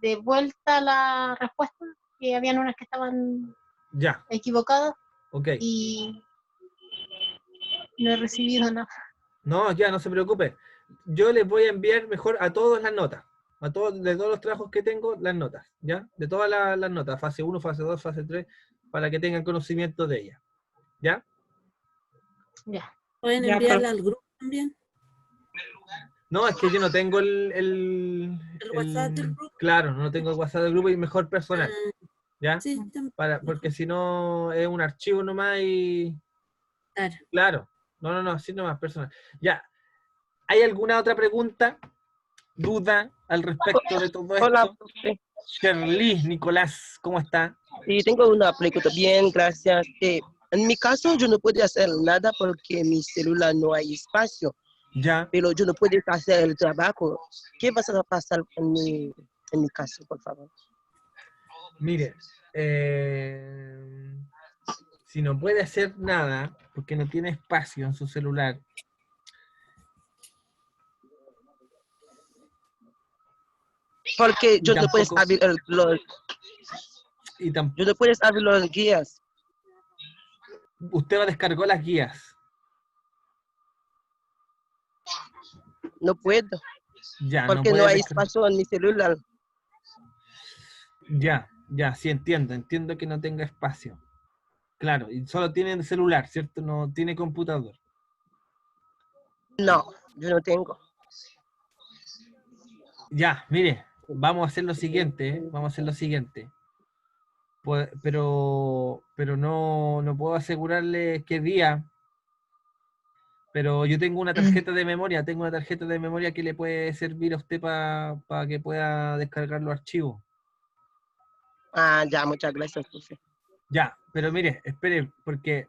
Speaker 4: de vuelta la respuesta, que habían unas que estaban
Speaker 1: Ya.
Speaker 4: equivocadas
Speaker 1: Ok.
Speaker 4: y no he recibido nada.
Speaker 1: No, ya, no se preocupe. Yo les voy a enviar mejor a todos las notas. A todos, de todos los trabajos que tengo, las notas. ¿Ya? De todas las notas. Fase 1, fase 2, fase 3, para que tengan conocimiento de ellas. ¿Ya?
Speaker 4: Ya.
Speaker 3: Pueden
Speaker 5: Ya,
Speaker 3: enviarla
Speaker 5: profe.
Speaker 3: al grupo también.
Speaker 1: No, es que yo no tengo
Speaker 3: El WhatsApp del grupo.
Speaker 1: claro, no tengo el WhatsApp del grupo y mejor personal. ¿Ya?
Speaker 3: Sí, también.
Speaker 1: Porque si no es un archivo nomás y...
Speaker 3: Claro.
Speaker 1: Claro. No, así nomás, personal. Ya. ¿Hay alguna otra pregunta, duda al respecto de todo esto?
Speaker 9: Hola, profe.
Speaker 1: Shirley, Nicolás, ¿cómo está?
Speaker 9: Sí, tengo una pregunta. Bien, gracias. En mi caso, yo no puedo hacer nada porque mi celular no hay espacio,
Speaker 1: Ya.
Speaker 9: pero yo no puedo hacer el trabajo. ¿Qué va a pasar en mi caso, por favor?
Speaker 1: Mire, si no puede hacer nada porque no tiene espacio en su celular,
Speaker 9: Porque yo no puedo
Speaker 1: tampoco-
Speaker 9: abrir
Speaker 1: y tampoco,
Speaker 9: yo no puedo abrir los guías.
Speaker 1: usted va a descargar las guías.
Speaker 9: No puedo,
Speaker 1: Ya,
Speaker 9: porque
Speaker 1: no
Speaker 9: no
Speaker 1: puede
Speaker 9: hay
Speaker 1: descargar.
Speaker 9: espacio en mi celular.
Speaker 1: Ya, sí entiendo que no tenga espacio. Claro, y solo tiene el celular, ¿cierto? No tiene computador.
Speaker 9: No, yo no tengo.
Speaker 1: Ya, mire, vamos a hacer lo siguiente, vamos a hacer lo siguiente. Pues, pero no puedo asegurarle qué día, pero yo tengo una tarjeta de memoria, que le puede servir a usted para que pueda descargar los archivos.
Speaker 9: Ah, ya, muchas gracias, profe.
Speaker 1: Ya, pero mire, espere, porque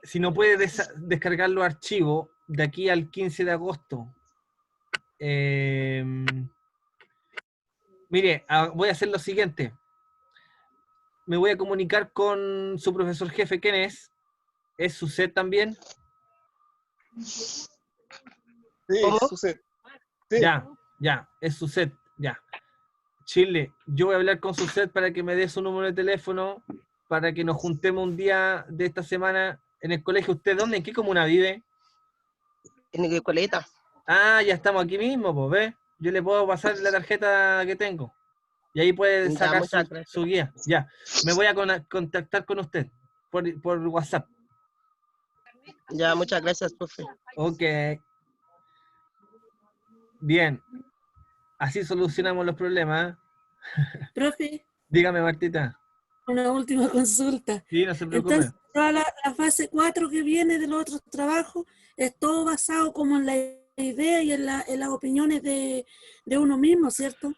Speaker 1: si no puede descargar los archivos de aquí al 15 de agosto, mire, voy a hacer lo siguiente. Me voy a comunicar con su profesor jefe, ¿quién es? ¿Es Suset también?
Speaker 7: Sí,
Speaker 9: ¿Cómo?
Speaker 7: sucede. Sí.
Speaker 1: Ya, es Suset, ya. Chile, yo voy a hablar con Suset para que me dé su número de teléfono, para que nos juntemos un día de esta semana en el colegio. ¿Usted dónde? ¿En qué comuna vive?
Speaker 9: En Nicoleta.
Speaker 1: Ah, ya estamos aquí mismo, pues, ¿ves? Yo le puedo pasar la tarjeta que tengo. Y ahí puede
Speaker 9: Ya,
Speaker 1: sacar
Speaker 9: muchas gracias.
Speaker 1: su guía. Ya, me voy a contactar con usted por WhatsApp.
Speaker 9: Ya, muchas gracias, profe.
Speaker 1: Ok. Bien. Así solucionamos los problemas.
Speaker 3: Profe,
Speaker 1: Dígame, Martita.
Speaker 3: una última consulta.
Speaker 1: Sí, no se preocupe.
Speaker 3: Entonces, toda la fase 4 que viene de los otros trabajos es todo basado como en la idea y en las opiniones de uno mismo, ¿cierto?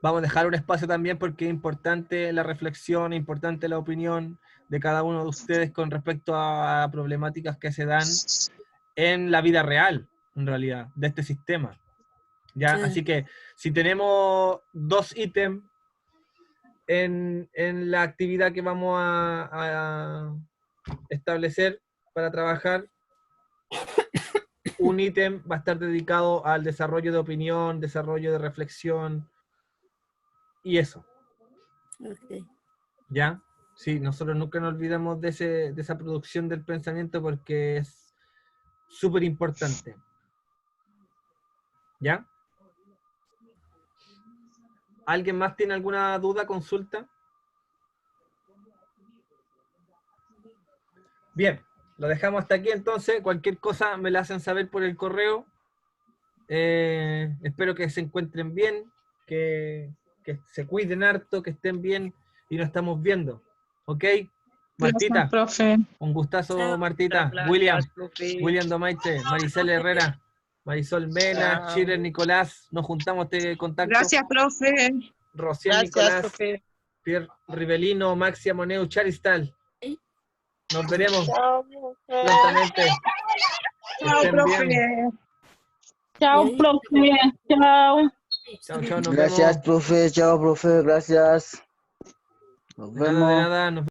Speaker 1: Vamos a dejar un espacio también porque es importante la reflexión, es importante la opinión de cada uno de ustedes con respecto a problemáticas que se dan en la vida real, en realidad, de este sistema. ¿Ya?
Speaker 3: Sí.
Speaker 1: Así que si tenemos 2 ítems en la actividad que vamos a establecer para trabajar, un ítem va a estar dedicado al desarrollo de opinión, desarrollo de reflexión, y eso,
Speaker 3: Ok.
Speaker 1: ¿ya? Sí, nosotros nunca nos olvidamos de esa producción del pensamiento porque es súper importante. ¿Ya? ¿Alguien más tiene alguna duda, consulta? Bien, lo dejamos hasta aquí entonces. Cualquier cosa me la hacen saber por el correo. Espero que se encuentren bien, que se cuiden harto, que estén bien y nos estamos viendo. ¿Ok? Martita,
Speaker 5: Gracias, profe.
Speaker 1: un gustazo,
Speaker 3: Chao.
Speaker 1: Martita.
Speaker 9: Muchas
Speaker 1: William,
Speaker 9: gracias, profe.
Speaker 1: William Domaite, Maricel Herrera, Marisol Mena,
Speaker 9: Chao.
Speaker 1: Chile Nicolás. Nos juntamos de contacto.
Speaker 5: Gracias, profe.
Speaker 1: Rociel
Speaker 9: Gracias,
Speaker 1: Nicolás,
Speaker 9: profe.
Speaker 1: Pierre Rivelino, Maxia Moneu, Charistal. Nos veremos
Speaker 10: Chao,
Speaker 1: prontamente. Que
Speaker 5: Chao,
Speaker 1: estén
Speaker 5: profe.
Speaker 1: bien.
Speaker 10: chao, profe. Chao.
Speaker 1: Chao, chao, nos
Speaker 2: Gracias,
Speaker 1: vemos.
Speaker 2: profe. Chao, profe. Gracias. Nos
Speaker 1: De nada,
Speaker 2: vemos.
Speaker 1: de nada. Nos